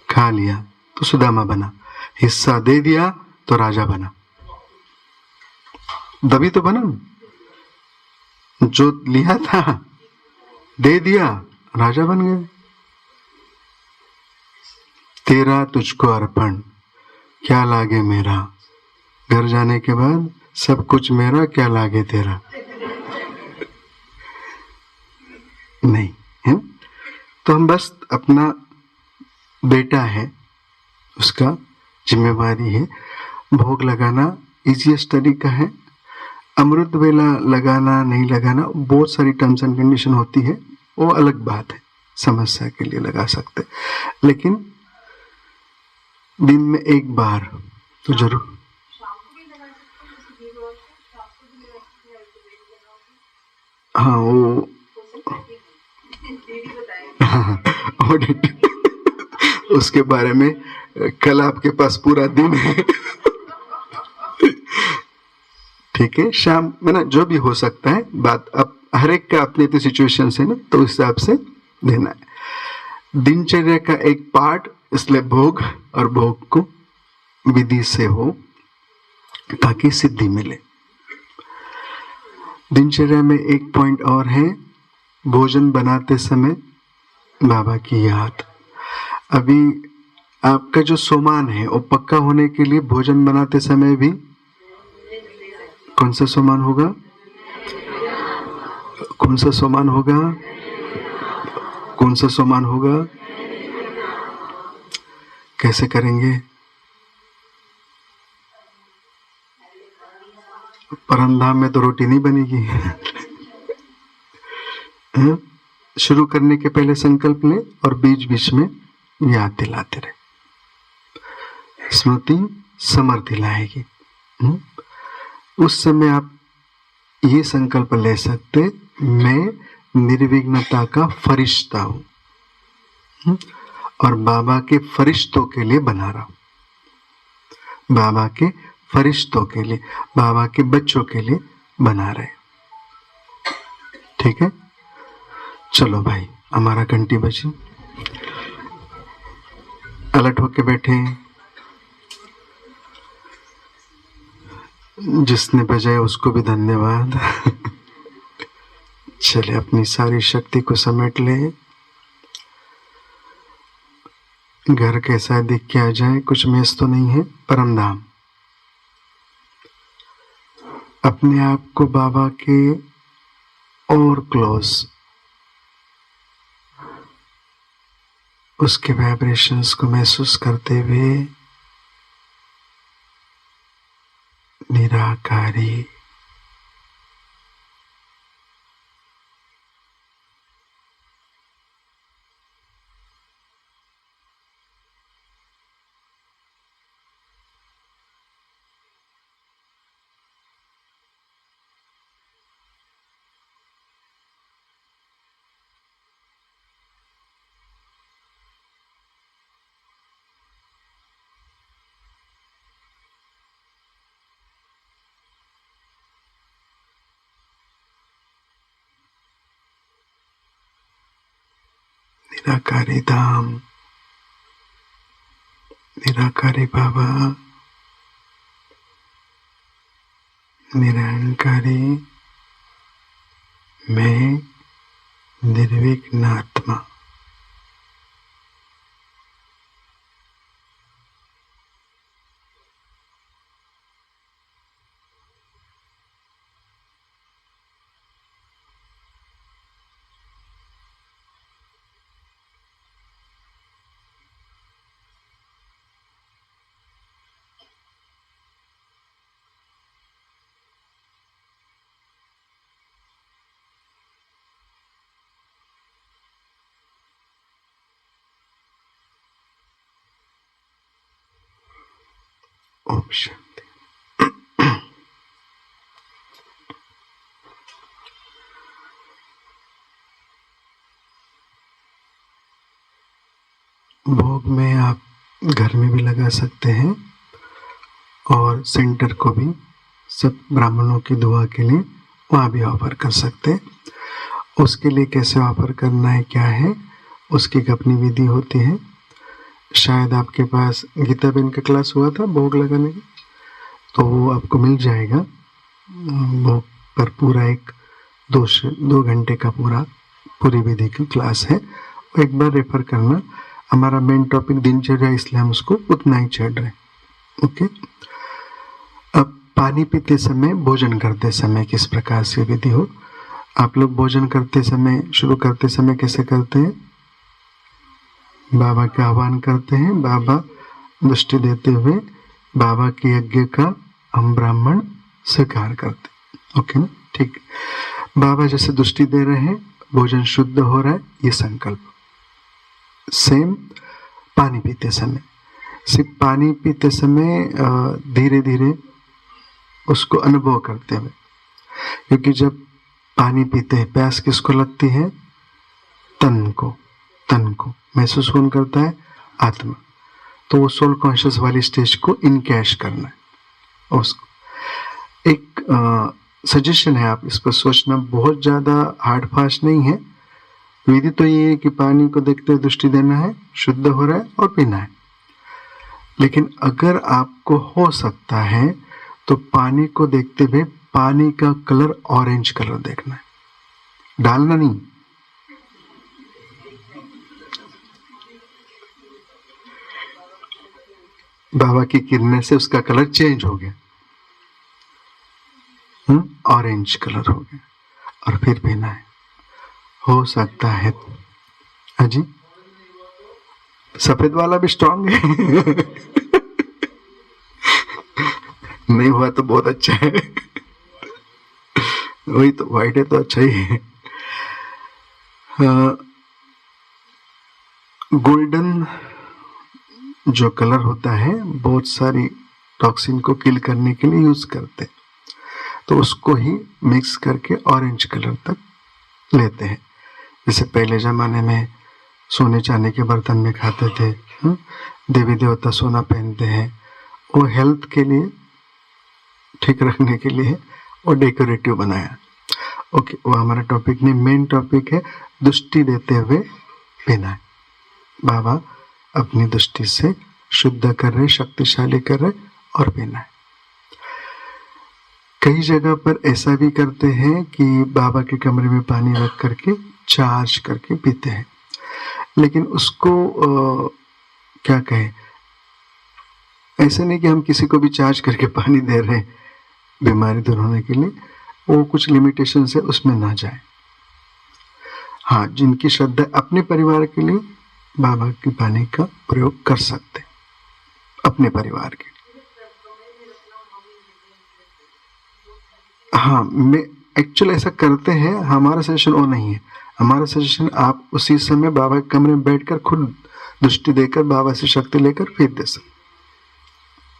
खा लिया तो सुदामा बना, हिस्सा दे दिया तो राजा बना। तभी तो बना, जो लिया था दे दिया, राजा बन गए। तेरा तुझको अर्पण, क्या लागे मेरा, घर जाने के बाद सब कुछ मेरा, क्या लागे तेरा। नहीं है, तो हम बस अपना बेटा है, उसका जिम्मेवारी है। भोग लगाना इजीएस्ट तरीका है। अमृत वेला लगाना नहीं लगाना, बहुत सारी टर्म्स एंड कंडीशन होती है, वो अलग बात है, समस्या के लिए लगा सकते, लेकिन दिन में एक बार तो जरूर। हाँ, वो उसके बारे में कल आपके पास पूरा दिन है। ठीक है, शाम में ना, जो भी हो सकता है, बात अब हर एक का अपनी अपनी सिचुएशन है ना, तो उस हिसाब से देना है। दिनचर्या का एक पार्ट, इसलिए भोग और भोग को विधि से हो ताकि सिद्धि मिले। दिनचर्या में एक पॉइंट और है, भोजन बनाते समय बाबा की याद। अभी आपका जो सोमान है वो पक्का होने के लिए भोजन बनाते समय भी कौन सा सोमान होगा, कौन सा सोमान होगा, कौन सा सोमान होगा, कैसे करेंगे? परमधाम में तो रोटी नहीं बनेगी। शुरू करने के पहले संकल्प ले और बीच बीच में याद दिलाते रहे, स्मृति समृद्धि लाएगी। उस समय आप ये संकल्प ले सकते, मैं निर्विघ्नता का फरिश्ता हूं और बाबा के फरिश्तों के लिए बना रहा हूं, बाबा के फरिश्तों के लिए, बाबा के बच्चों के लिए बना रहे। ठीक है, चलो भाई, हमारा घंटी बजी, अलर्ट होके बैठे। जिसने बजाया उसको भी धन्यवाद। चले, अपनी सारी शक्ति को समेट ले। घर कैसा दिख के आ जाए, कुछ मेस तो नहीं है, परमधाम। अपने आप को बाबा के और क्लोज, उसके वाइब्रेशंस को महसूस करते हुए निराकारी निराकारी धाम, निराकारी बाबा, निरंकारी मैं, निर्विघ्न आत्मा। ओम शांति। भोग में आप घर में भी लगा सकते हैं और सेंटर को भी, सब ब्राह्मणों की दुआ के लिए वहाँ भी ऑफर कर सकते हैं। उसके लिए कैसे ऑफर करना है, क्या है, उसकी एक अपनी विधि होती है। शायद आपके पास गीता बेन का क्लास हुआ था भोग लगाने की, तो वो आपको मिल जाएगा। भोग पर पूरा एक 2 घंटे का पूरी विधि की क्लास है। एक बार रेफर करना। हमारा मेन टॉपिक दिनचर्या, इसलिए हम उसको उतना ही छेड़ रहे हैं। ओके। अब पानी पीते समय, भोजन करते समय किस प्रकार से विधि हो। आप लोग भोजन करते समय, शुरू करते समय कैसे करते हैं? बाबा का आह्वान करते हैं, बाबा दृष्टि देते हुए बाबा के यज्ञ का हम ब्राह्मण स्वीकार करते हैं। ओके ना, ठीक। बाबा जैसे दृष्टि दे रहे हैं, भोजन शुद्ध हो रहा है, ये संकल्प। सेम पानी पीते समय, सिर्फ पानी पीते समय धीरे धीरे उसको अनुभव करते हुए, क्योंकि जब पानी पीते हैं प्यास किसको लगती है? तन को महसूस कौन करता है? आत्मा। तो वो सोल कॉन्शियस वाली स्टेज को इनकैश करना है उसको। एक सजेशन है, आप इस पर सोचना, बहुत ज़्यादा हार्ड फास्ट नहीं है। विधि तो ये है कि पानी को देखते हुए दृष्टि देना है, शुद्ध हो रहा है और पीना है। लेकिन अगर आपको हो सकता है तो पानी को देखते हुए पानी का कलर ऑरेंज कलर देखना है, डालना नहीं। बाबा की किरणें से उसका कलर चेंज हो गया, ऑरेंज कलर हो गया, और फिर पीना है। हो सकता है अजी सफेद वाला भी स्ट्रांग है। नहीं हुआ तो बहुत अच्छा है। वही तो, व्हाइट है तो अच्छा ही है। गोल्डन जो कलर होता है, बहुत सारी टॉक्सिन को किल करने के लिए यूज करते, तो उसको ही मिक्स करके ऑरेंज कलर तक लेते हैं। जैसे पहले जमाने में सोने चांदी के बर्तन में खाते थे, देवी देवता सोना पहनते हैं, वो हेल्थ के लिए, ठीक रखने के लिए वो डेकोरेटिव बनाया। ओके, वो हमारा टॉपिक नहीं, मेन टॉपिक है दृष्टि देते हुए पीना है। बाबा अपनी दृष्टि से शुद्ध कर रहे, शक्तिशाली कर रहे, और पीना है। कई जगह पर ऐसा भी करते हैं कि बाबा के कमरे में पानी रख करके चार्ज करके पीते हैं, लेकिन उसको क्या कहें, ऐसे नहीं कि हम किसी को भी चार्ज करके पानी दे रहे हैं, बीमारी दूर होने के लिए, वो कुछ लिमिटेशन से उसमें ना जाए। हाँ, जिनकी श्रद्धा अपने परिवार के लिए बाबा की पानी का प्रयोग कर सकते, अपने परिवार के। हाँ, मैं एक्चुअली ऐसा करते हैं, हमारा सजेशन वो नहीं है। हमारा सजेशन आप उसी समय बाबा के कमरे में बैठकर खुद दृष्टि देकर बाबा से शक्ति लेकर फिर दे सकते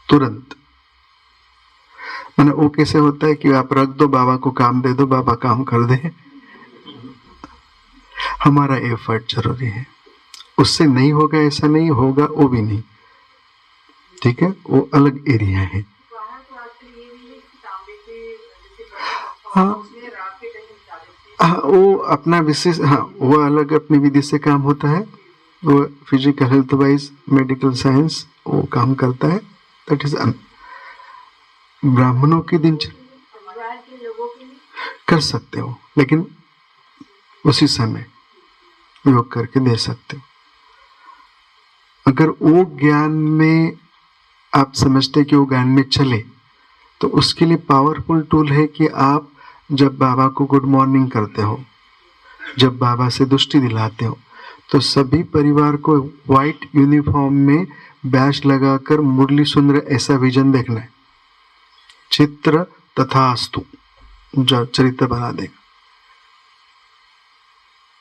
तुरंत। मैंने वो कैसे होता है कि आप रख दो, बाबा को काम दे दो, बाबा काम कर दे। हमारा एफर्ट जरूरी है, उससे नहीं होगा ऐसा नहीं होगा, वो भी नहीं, ठीक है, वो अलग एरिया है। हाँ हाँ, वो अपना विशेष, हाँ वो अलग अपनी विधि से काम होता है, वो physical health wise medical science वो काम करता है, दैट इज। ब्राह्मणों की दिनचर्या कर सकते हो, लेकिन उसी समय योग करके दे सकते हो। अगर वो ज्ञान में आप समझते कि वो ज्ञान में चले, तो उसके लिए पावरफुल टूल है कि आप जब बाबा को गुड मॉर्निंग करते हो, जब बाबा से दुष्टि दिलाते हो, तो सभी परिवार को व्हाइट यूनिफॉर्म में बैच लगाकर मुरली सुन रहे ऐसा विजन देखना है। चित्र तथास्तु जो चरित्र बना देगा,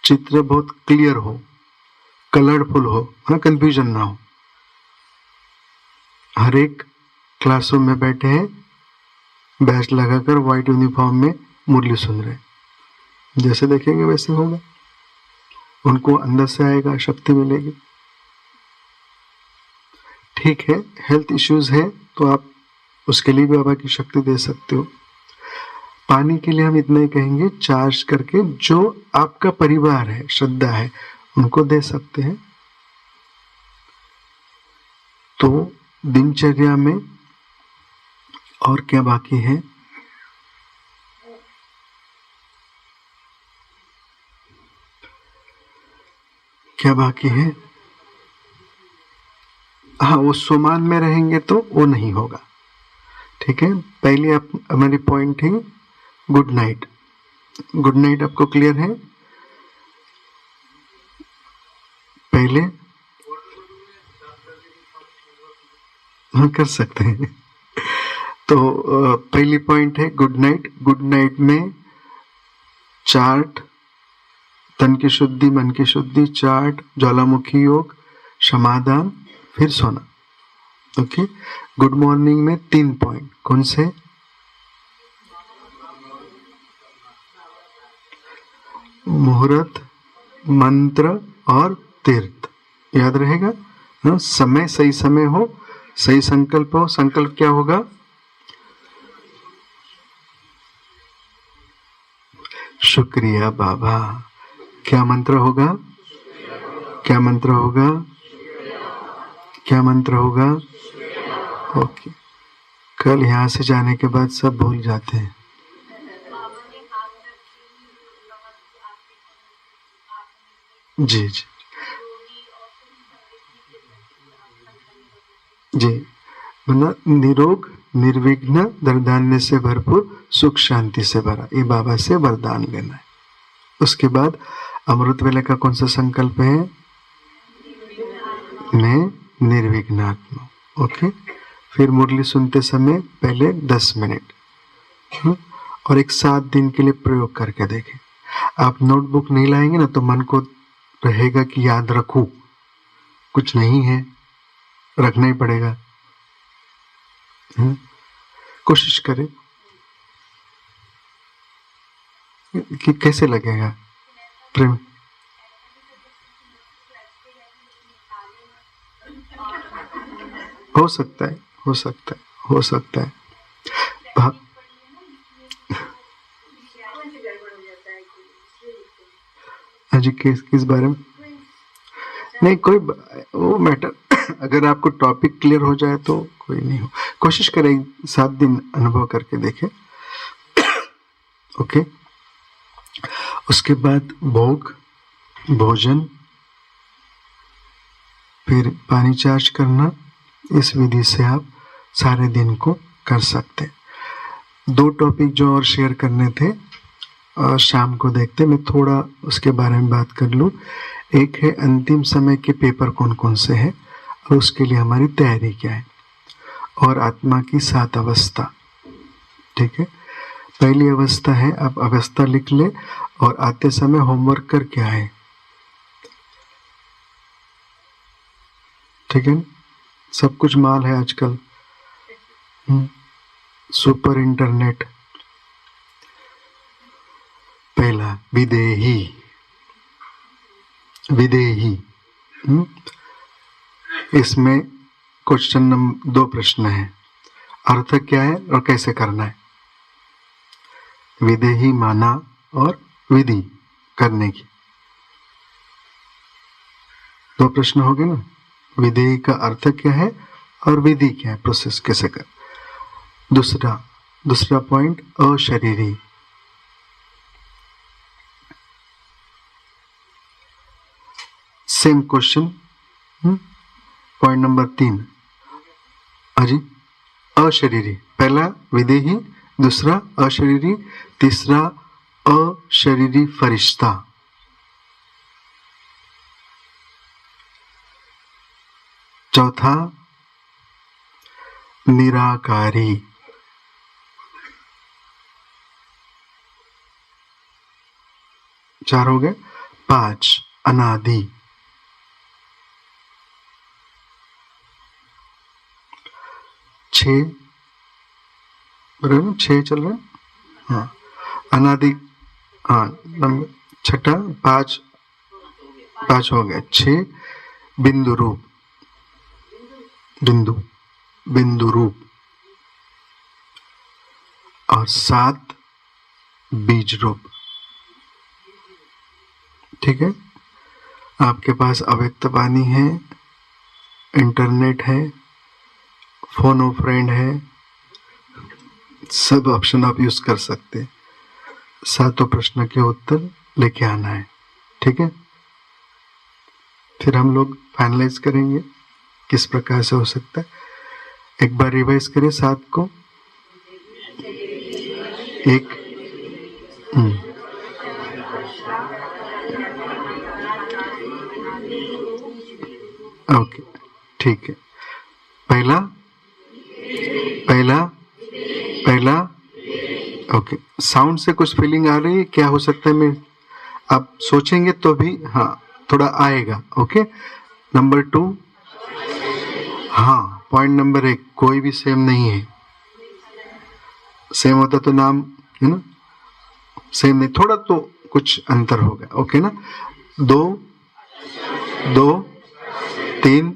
चित्र बहुत क्लियर हो, कलरफुल हो, हाँ कंफ्यूजन ना हो। हर एक क्लासरूम में बैठे हैं, बैच लगाकर व्हाइट यूनिफॉर्म में मुरली सुन रहे, जैसे देखेंगे वैसे होगा, उनको अंदर से आएगा, शक्ति मिलेगी। ठीक है, हेल्थ इश्यूज है तो आप उसके लिए भी बाबा की शक्ति दे सकते हो। पानी के लिए हम इतना ही कहेंगे, चार्ज करके जो आपका परिवार है, श्रद्धा है, उनको दे सकते हैं। तो दिनचर्या में और क्या बाकी है? क्या बाकी है? हाँ, वो सोमान में रहेंगे तो वो नहीं होगा, ठीक है। पहले आप हमारी पॉइंट थी गुड नाइट। गुड नाइट आपको क्लियर है? पहले हाँ कर सकते हैं। तो पहली पॉइंट है गुड नाइट। गुड नाइट में चार्ट, तन की शुद्धि, मन की शुद्धि, चार्ट, ज्वालामुखी योग, समाधान, फिर सोना। ओके। गुड मॉर्निंग में 3 पॉइंट कौन से? मुहूर्त, मंत्र और तीर्थ, याद रहेगा। हाँ, समय सही समय हो, सही संकल्प हो। संकल्प क्या होगा? शुक्रिया बाबा। क्या मंत्र होगा? क्या मंत्र होगा? क्या मंत्र होगा? ओके। कल यहाँ से जाने के बाद सब भूल जाते हैं। जी जी जी, मतलब निरोग, निर्विघ्न, धनधान्य से भरपूर, सुख शांति से भरा, ये बाबा से वरदान लेना है। उसके बाद अमृत वेला का कौन सा संकल्प है? मैं निर्विघ्नात्मा। ओके। फिर मुरली सुनते समय पहले 10 मिनट और एक 7 दिन के लिए प्रयोग करके देखें। आप नोटबुक नहीं लाएंगे ना तो मन को रहेगा कि याद रखूं, कुछ नहीं है, रखना ही पड़ेगा। कोशिश करें कि कैसे लगेगा प्रेम। हो सकता है, हो सकता है, हो सकता है। हाँ जी, किस बारे में? नहीं, कोई वो मैटर अगर आपको टॉपिक क्लियर हो जाए तो कोई नहीं हो। कोशिश करें 7 दिन अनुभव करके देखें। ओके। उसके बाद भोग, भोजन, फिर पानी चार्ज करना, इस विधि से आप सारे दिन को कर सकते हैं। दो टॉपिक जो और शेयर करने थे शाम को देखते, मैं थोड़ा उसके बारे में बात कर लूँ। एक है अंतिम समय के पेपर कौन कौन से हैं और उसके लिए हमारी तैयारी क्या है, और आत्मा की 7 अवस्था। ठीक है, पहली अवस्था है, आप अवस्था लिख ले और आते समय होमवर्क करके आए। ठीक है, सब कुछ माल है आजकल, सुपर इंटरनेट। पहला विदेही, विदेही। इसमें क्वेश्चन नंबर 2 प्रश्न है, अर्थ क्या है और कैसे करना है। विदेही माना और विधि करने की 2 प्रश्न हो गए ना। विधेयी का अर्थ क्या है और विधि क्या है, प्रोसेस कैसे कर। दूसरा पॉइंट अशरीरी। Same question, point number 3। अजी, अशरीरी, पहला विदेही, दूसरा अशरीरी, तीसरा अशरीरी फरिश्ता। चौथा निराकारी। चार हो गए। 5 अनादि। 6 बराबर 6 चल रहा है। हाँ, अनादि। हाँ, नंबर 6, 5 हो गए। 6 बिंदु रूप, बिंदु रूप, और 7 बीज रूप। ठीक है, आपके पास अव्यक्त वाणी है, इंटरनेट है, फोन ऑफ फ्रेंड है, सब ऑप्शन आप यूज कर सकते हैं। 7 प्रश्न के उत्तर लेके आना है। ठीक है, फिर हम लोग फाइनलाइज करेंगे किस प्रकार से हो सकता है। एक बार रिवाइज करें 7 को। एक ओके, ठीक है। पहला पहला पहला ओके, साउंड से कुछ फीलिंग आ रही है, क्या हो सकता है। मैं आप सोचेंगे तो भी हाँ थोड़ा आएगा। ओके, नंबर 2, हाँ, पॉइंट नंबर 1, कोई भी सेम नहीं है। सेम होता तो नाम है ना, सेम नहीं, थोड़ा तो कुछ अंतर होगा। ओके ना। 2 3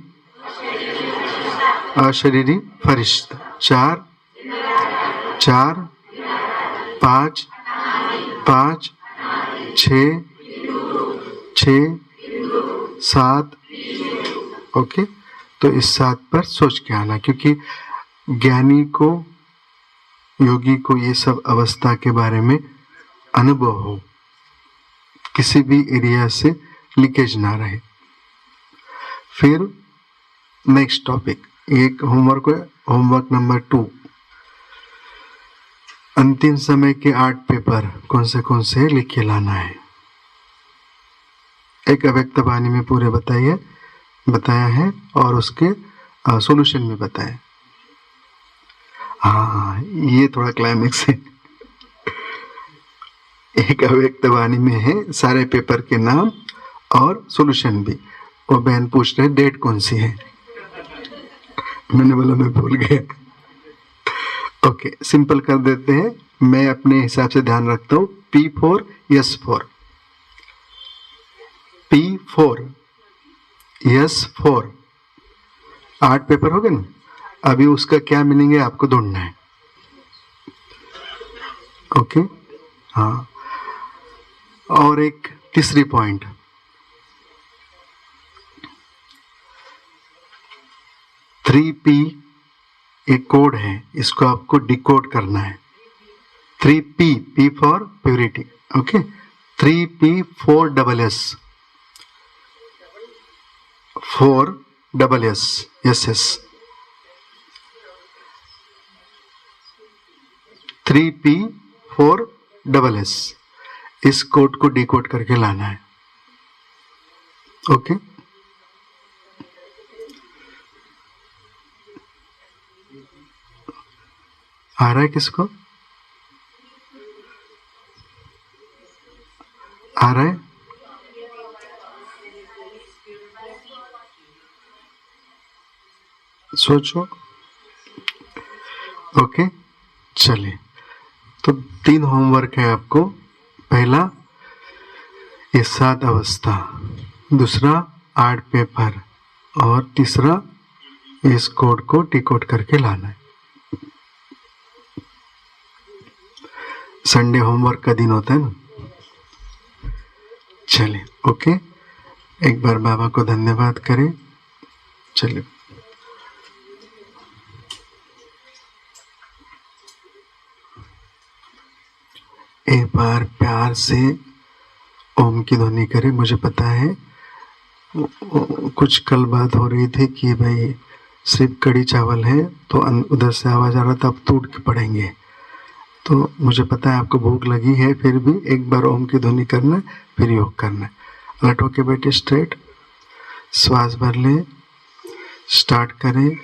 अशरीरी फरिश्ता। 4 5 6 7। ओके, तो इस 7 पर सोच के आना, क्योंकि ज्ञानी को, योगी को ये सब अवस्था के बारे में अनुभव हो, किसी भी एरिया से लीकेज ना रहे। फिर नेक्स्ट टॉपिक, एक होमवर्क है, होमवर्क नंबर 2, अंतिम समय के 8 पेपर कौन से लिख के लाना है। एक अव्यक्त वाणी में पूरे बताया है और उसके सॉल्यूशन भी बताए। हाँ, ये थोड़ा क्लाइमेक्स है। एक अव्यक्त वाणी में है सारे पेपर के नाम और सॉल्यूशन भी। वो बहन पूछ रहे डेट कौन सी है, मैंने बोला मैं भूल गया। ओके, सिंपल कर देते हैं, मैं अपने हिसाब से ध्यान रखता हूँ। P4 S4, P4 S4, 8 paper हो गए ना। अभी उसका क्या मीनिंग है आपको ढूंढना है। ओके, हाँ, और एक तीसरी पॉइंट, 3P एक कोड है, इसको आपको डिकोड करना है। 3P, P for purity. Okay, 3P 4SS 4SS SS 3P4SS, इस कोड को डिकोड करके लाना है। ओके, आ रहा है किसको? आ रहा है? सोचो। ओके, चलिए, तो 3 होमवर्क है आपको। पहला ये 7 अवस्था, दूसरा 8 पेपर, और तीसरा इस कोड को डिकोड करके लाना है। संडे होमवर्क का दिन होता है ना। चलिए, ओके, एक बार बाबा को धन्यवाद करें। चलिए, एक बार प्यार से ओम की ध्वनि करें। मुझे पता है कुछ कल बात हो रही थी कि भाई सिर्फ कड़ी चावल है, तो उधर से आवाज आ रहा था, अब टूट के पड़ेंगे। तो मुझे पता है आपको भूख लगी है, फिर भी एक बार ओम की ध्वनि करना, फिर योग करना। अलर्ट होके बैठे, स्ट्रेट, श्वास भर ले, स्टार्ट करें।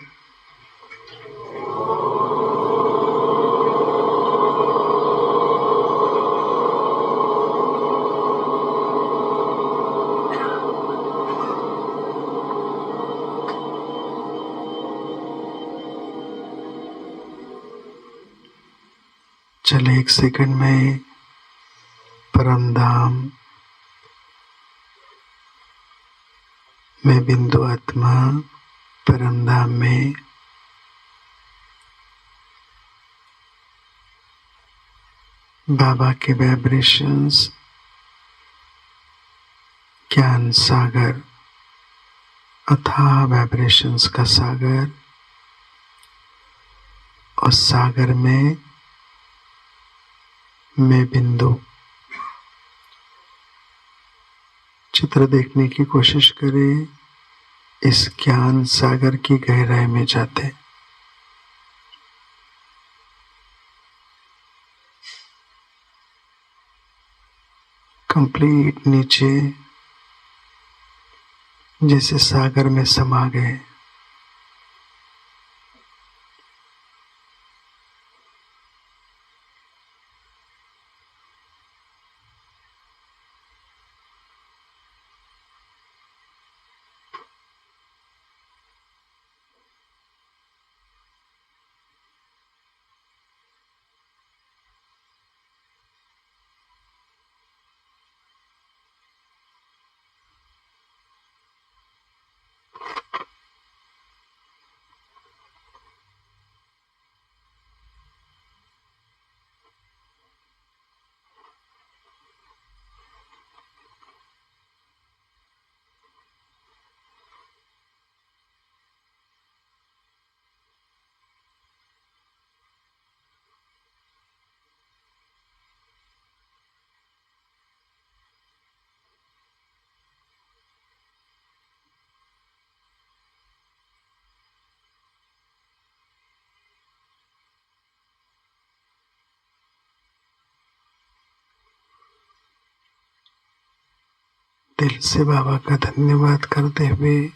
चले 1 सेकंड में परमधाम में बिंदु आत्मा, परमधाम में बाबा के वाइब्रेशंस, ज्ञान सागर, अथाह वाइब्रेशंस का सागर, और सागर में मैं बिंदु। चित्र देखने की कोशिश करें, इस ज्ञान सागर की गहराई में जाते। कंप्लीट नीचे, जैसे सागर में समा गए। दिल से बाबा का धन्यवाद करते हुए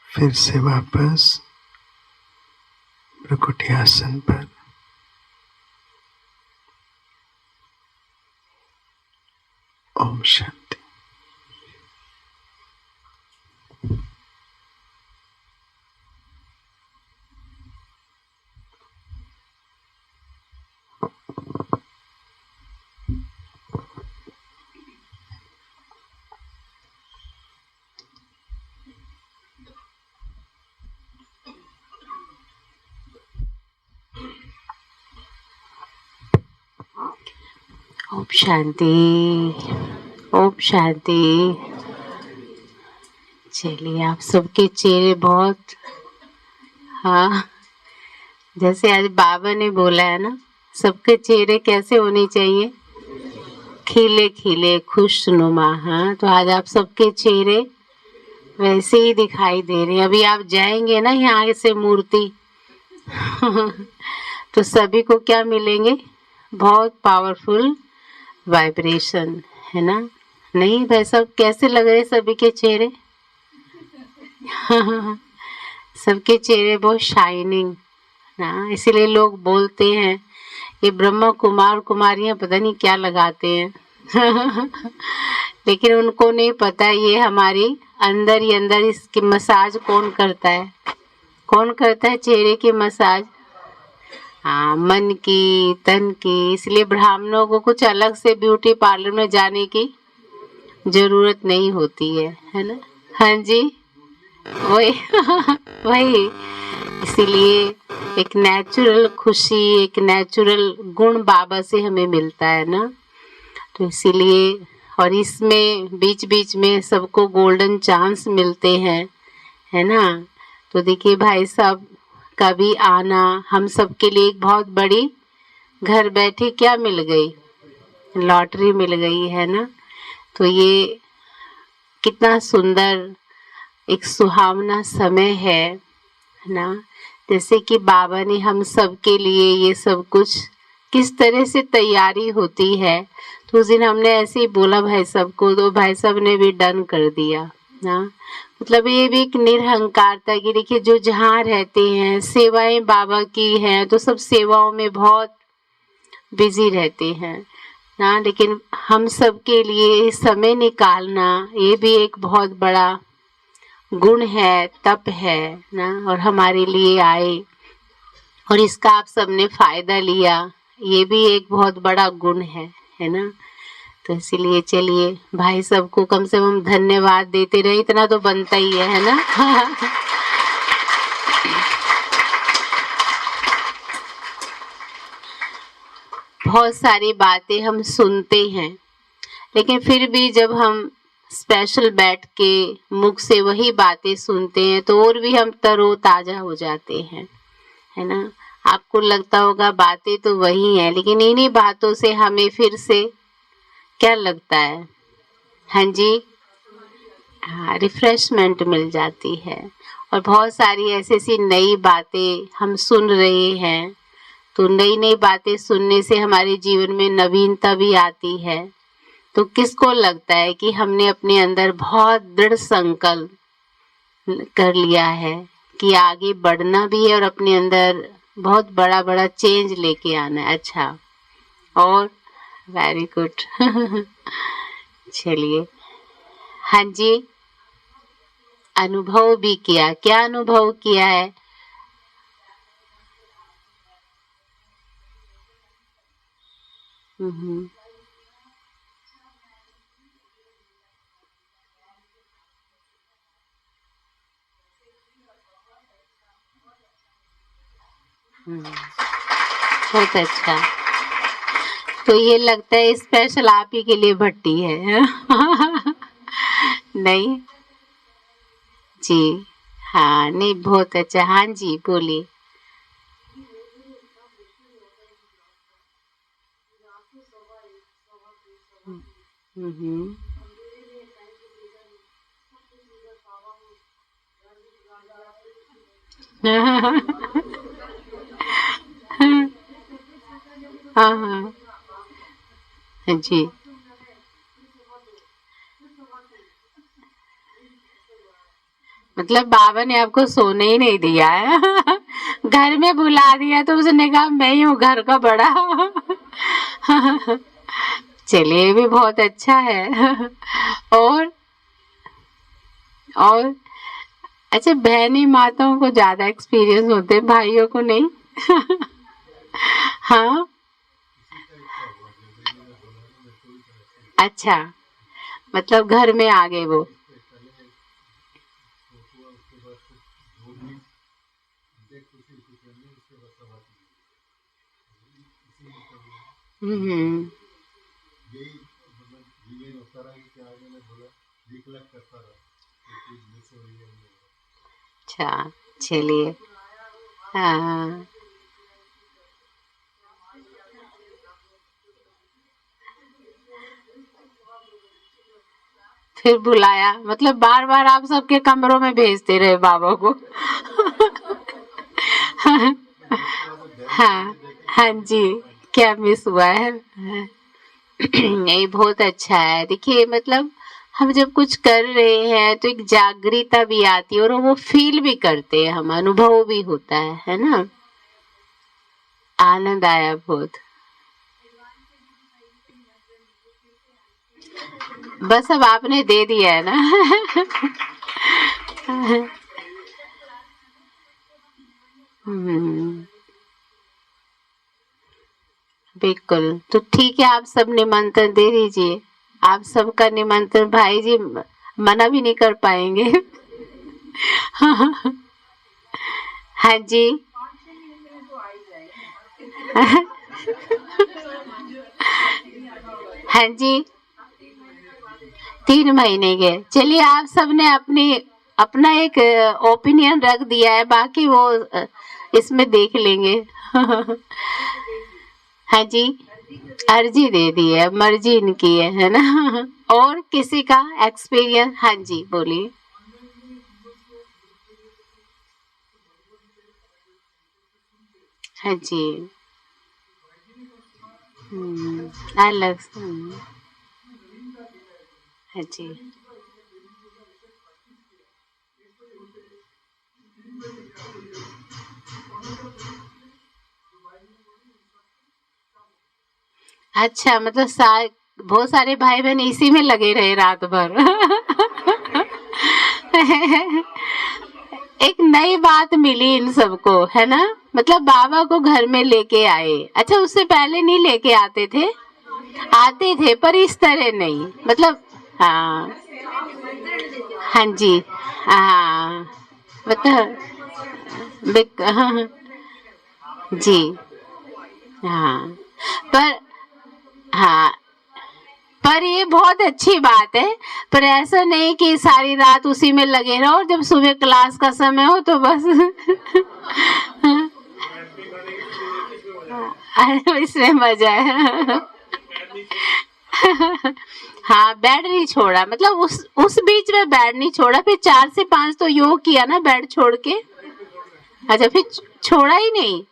फिर से वापस भ्रुकुटी आसन पर। ओम शांति। ओम शांति, ओम शांति। चलिए, आप सबके चेहरे बहुत, हाँ, जैसे आज बाबा ने बोला है ना, सबके चेहरे कैसे होने चाहिए? खिले खिले, खुशनुमा। हाँ, तो आज आप सबके चेहरे वैसे ही दिखाई दे रहे हैं। अभी आप जाएंगे ना यहाँ से मूर्ति तो सभी को क्या मिलेंगे? बहुत पावरफुल वाइब्रेशन, है ना? नहीं भाई साहब, कैसे लग रहे सभी के चेहरे? सबके चेहरे बहुत शाइनिंग ना, इसीलिए लोग बोलते हैं ये ब्रह्मा कुमार कुमारियां पता नहीं क्या लगाते हैं। लेकिन उनको नहीं पता ये हमारी अंदर ही अंदर इसकी मसाज कौन करता है? कौन करता है चेहरे की मसाज? हाँ, मन की, तन की। इसलिए ब्राह्मणों को कुछ अलग से ब्यूटी पार्लर में जाने की जरूरत नहीं होती है ना? हाँ जी, वही। वही, इसीलिए एक नेचुरल खुशी, एक नेचुरल गुण बाबा से हमें मिलता है ना। तो इसीलिए, और इसमें बीच बीच में सबको गोल्डन चांस मिलते हैं, है ना? तो देखिए भाई साहब का भी आना हम सबके लिए एक बहुत बड़ी, घर बैठे क्या मिल गई? लॉटरी मिल गई, है ना? तो ये कितना सुंदर एक सुहावना समय है ना? जैसे कि बाबा ने हम सब के लिए ये सब कुछ किस तरह से तैयारी होती है, तो उस दिन हमने ऐसे ही बोला भाई साहब को, तो भाई साहब ने भी डन कर दिया ना। मतलब ये भी एक निरहंकारता की, देखिए जो जहाँ रहते हैं, सेवाएं बाबा की हैं तो सब सेवाओं में बहुत बिजी रहते हैं ना, लेकिन हम सब के लिए समय निकालना ये भी एक बहुत बड़ा गुण है, तप है ना। और हमारे लिए आए और इसका आप सबने फायदा लिया, ये भी एक बहुत बड़ा गुण है ना। तो इसीलिए चलिए भाई सबको कम से कम धन्यवाद देते रहे, इतना तो बनता ही है ना। बहुत सारी बातें हम सुनते हैं, लेकिन फिर भी जब हम स्पेशल बैठ के मुख से वही बातें सुनते हैं तो और भी हम तरोताजा हो जाते हैं, है ना। आपको लगता होगा बातें तो वही हैं, लेकिन इन्हीं बातों से हमें फिर से क्या लगता है? हाँ जी, हाँ, रिफ्रेशमेंट मिल जाती है। और बहुत सारी ऐसी ऐसी नई बातें हम सुन रहे हैं, तो नई नई बातें सुनने से हमारे जीवन में नवीनता भी आती है। तो किसको लगता है कि हमने अपने अंदर बहुत दृढ़ संकल्प कर लिया है कि आगे बढ़ना भी है और अपने अंदर बहुत बड़ा बड़ा चेंज लेके आना है? अच्छा, और वेरी गुड। चलिए, हाँ जी, अनुभव भी किया। क्या अनुभव किया है? हम्म, बहुत अच्छा। तो ये लगता है स्पेशल आप ही के लिए भट्टी है। नहीं जी, हाँ, नहीं बहुत अच्छा। हाँ जी, बोलिए। हम्म। हाँ हाँ, हाँ जी। मतलब बाबा ने आपको सोने ही नहीं दिया है। घर में बुला दिया तो उसने कहा मैं ही हूँ घर का बड़ा। चलिए, ये भी बहुत अच्छा है। और और अच्छा, बहनी माताओं को ज्यादा एक्सपीरियंस होते हैं, भाइयों को नहीं। हाँ, अच्छा, मतलब घर में आ गए वो। हम्म, अच्छा, चलिए, हाँ, फिर बुलाया, मतलब बार बार आप सबके कमरों में भेजते रहे बाबा को। हाँ, हाँ जी, क्या मिस हुआ है? हाँ, नहीं बहुत अच्छा है। देखिए मतलब हम जब कुछ कर रहे हैं तो एक जागृता भी आती है और वो फ़ील भी करते हैं हम, अनुभव भी होता है ना? आनंद आया बहुत। बस अब आपने दे दिया है ना। हम्म, बिल्कुल। तो ठीक है, आप सब निमंत्रण दे दीजिए। आप सबका निमंत्रण भाई जी मना भी नहीं कर पाएंगे। हाँ जी। हाँ जी, 3 महीने के। चलिए आप सबने अपनी अपना एक ओपिनियन रख दिया है, बाकी वो इसमें देख लेंगे। हाँ जी, अर्जी दे दी है, मर्जी इनकी है ना? और किसी का एक्सपीरियंस? हाँ जी, बोलिए। हाँ जी। अलग से हाँ जी। अच्छा मतलब बहुत सारे भाई बहन इसी में लगे रहे रात भर। एक नई बात मिली इन सबको है ना? मतलब बाबा को घर में लेके आए। अच्छा उससे पहले नहीं लेके आते थे? आते थे पर इस तरह नहीं, मतलब हाँ। हाँ जी। हाँ मतलब हाँ, जी हाँ। पर हाँ, पर ये बहुत अच्छी बात है। पर ऐसा नहीं कि सारी रात उसी में लगे रहो और जब सुबह क्लास का समय हो तो बस। इसमें मजा है। हाँ बेड नहीं छोड़ा, मतलब उस बीच में बेड नहीं छोड़ा, फिर 4 से 5 तो योग किया ना बेड छोड़ के। अच्छा फिर छोड़ा ही नहीं।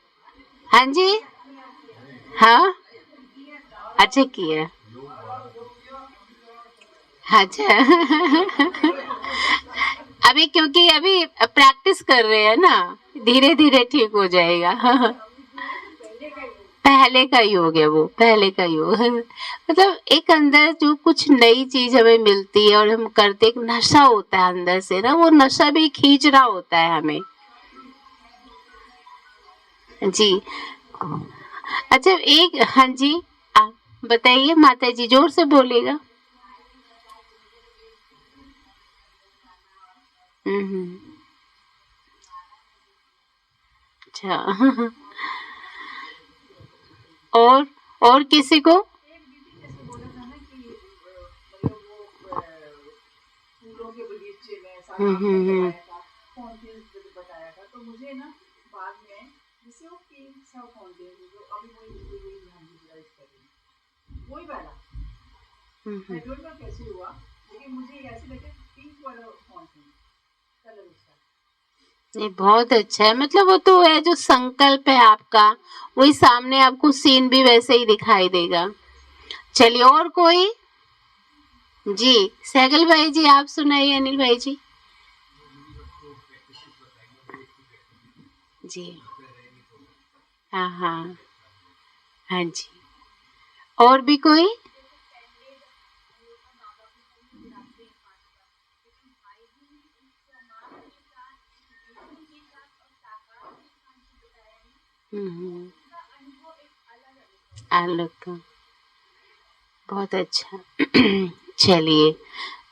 हाँ जी। हाँ अच्छा किया। अच्छा। अभी क्योंकि अभी प्रैक्टिस कर रहे हैं ना, धीरे धीरे ठीक हो जाएगा। पहले का योग है वो, पहले का योग है। मतलब एक अंदर जो कुछ नई चीज हमें मिलती है और हम करते, एक नशा होता है अंदर से ना, वो नशा भी खींच रहा होता है हमें। जी। अच्छा एक हाँ जी, आप बताइए माता जी, जोर से बोलेगा। हम्म। अच्छा। और और किसी को? हम्म। हम्म। ये बहुत अच्छा है, मतलब वो तो है जो संकल्प है आपका, वही सामने आपको सीन भी वैसे ही दिखाई देगा। चलिए और कोई? जी सैगल भाई जी, आप सुनाइए अनिल भाई जी। जी हाँ हाँ। हाँ जी। और भी कोई? हम्म। आलू का बहुत अच्छा। चलिए,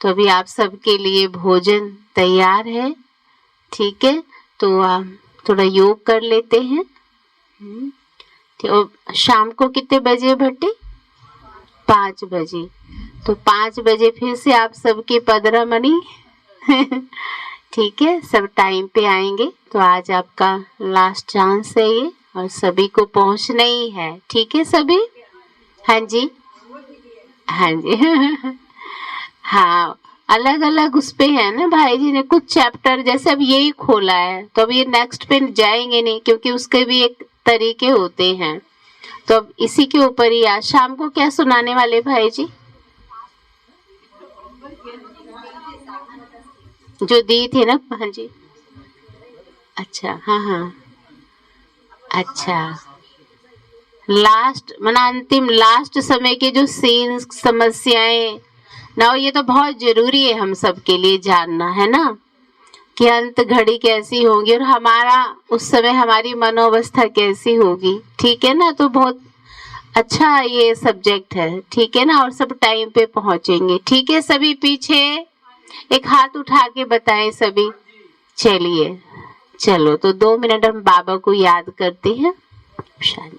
तो अभी आप सबके लिए भोजन तैयार है, ठीक है? तो आप थोड़ा योग कर लेते हैं। हम्म, तो शाम को कितने बजे भट्टी? 5 बजे। तो 5 बजे फिर से आप सबकी पदरा मनी। ठीक है, सब टाइम पे आएंगे। तो आज आपका लास्ट चांस है ये, और सभी को पहुंचना ही है, ठीक है सभी? हाँ जी। हाँ जी। हाँ, अलग-अलग उस पे है ना, भाई जी ने कुछ चैप्टर जैसे अब यही खोला है, तो अब ये नेक्स्ट पे जाएँगे नहीं क्योंकि उसके भी एक तरीके होते हैं। तो अब इसी के ऊपर ही आज शाम को क्या सुनाने वाले भाई जी? जो दी थी ना, हाँ जी। अच्छा, हाँ हाँ, अच्छा। लास्ट माना अंतिम लास्ट समय के जो सीन्स, समस्याएं ना, ये तो बहुत जरूरी है हम सबके लिए जानना, है ना, कि अंत घड़ी कैसी होगी और हमारा उस समय हमारी मनोवस्था कैसी होगी। ठीक है ना, तो बहुत अच्छा ये सब्जेक्ट है, ठीक है ना, और सब टाइम पे पहुंचेंगे। ठीक है, सभी पीछे एक हाथ उठा के बताएं सभी। चलिए, चलो तो 2 मिनट हम बाबा को याद करते हैं। शांति।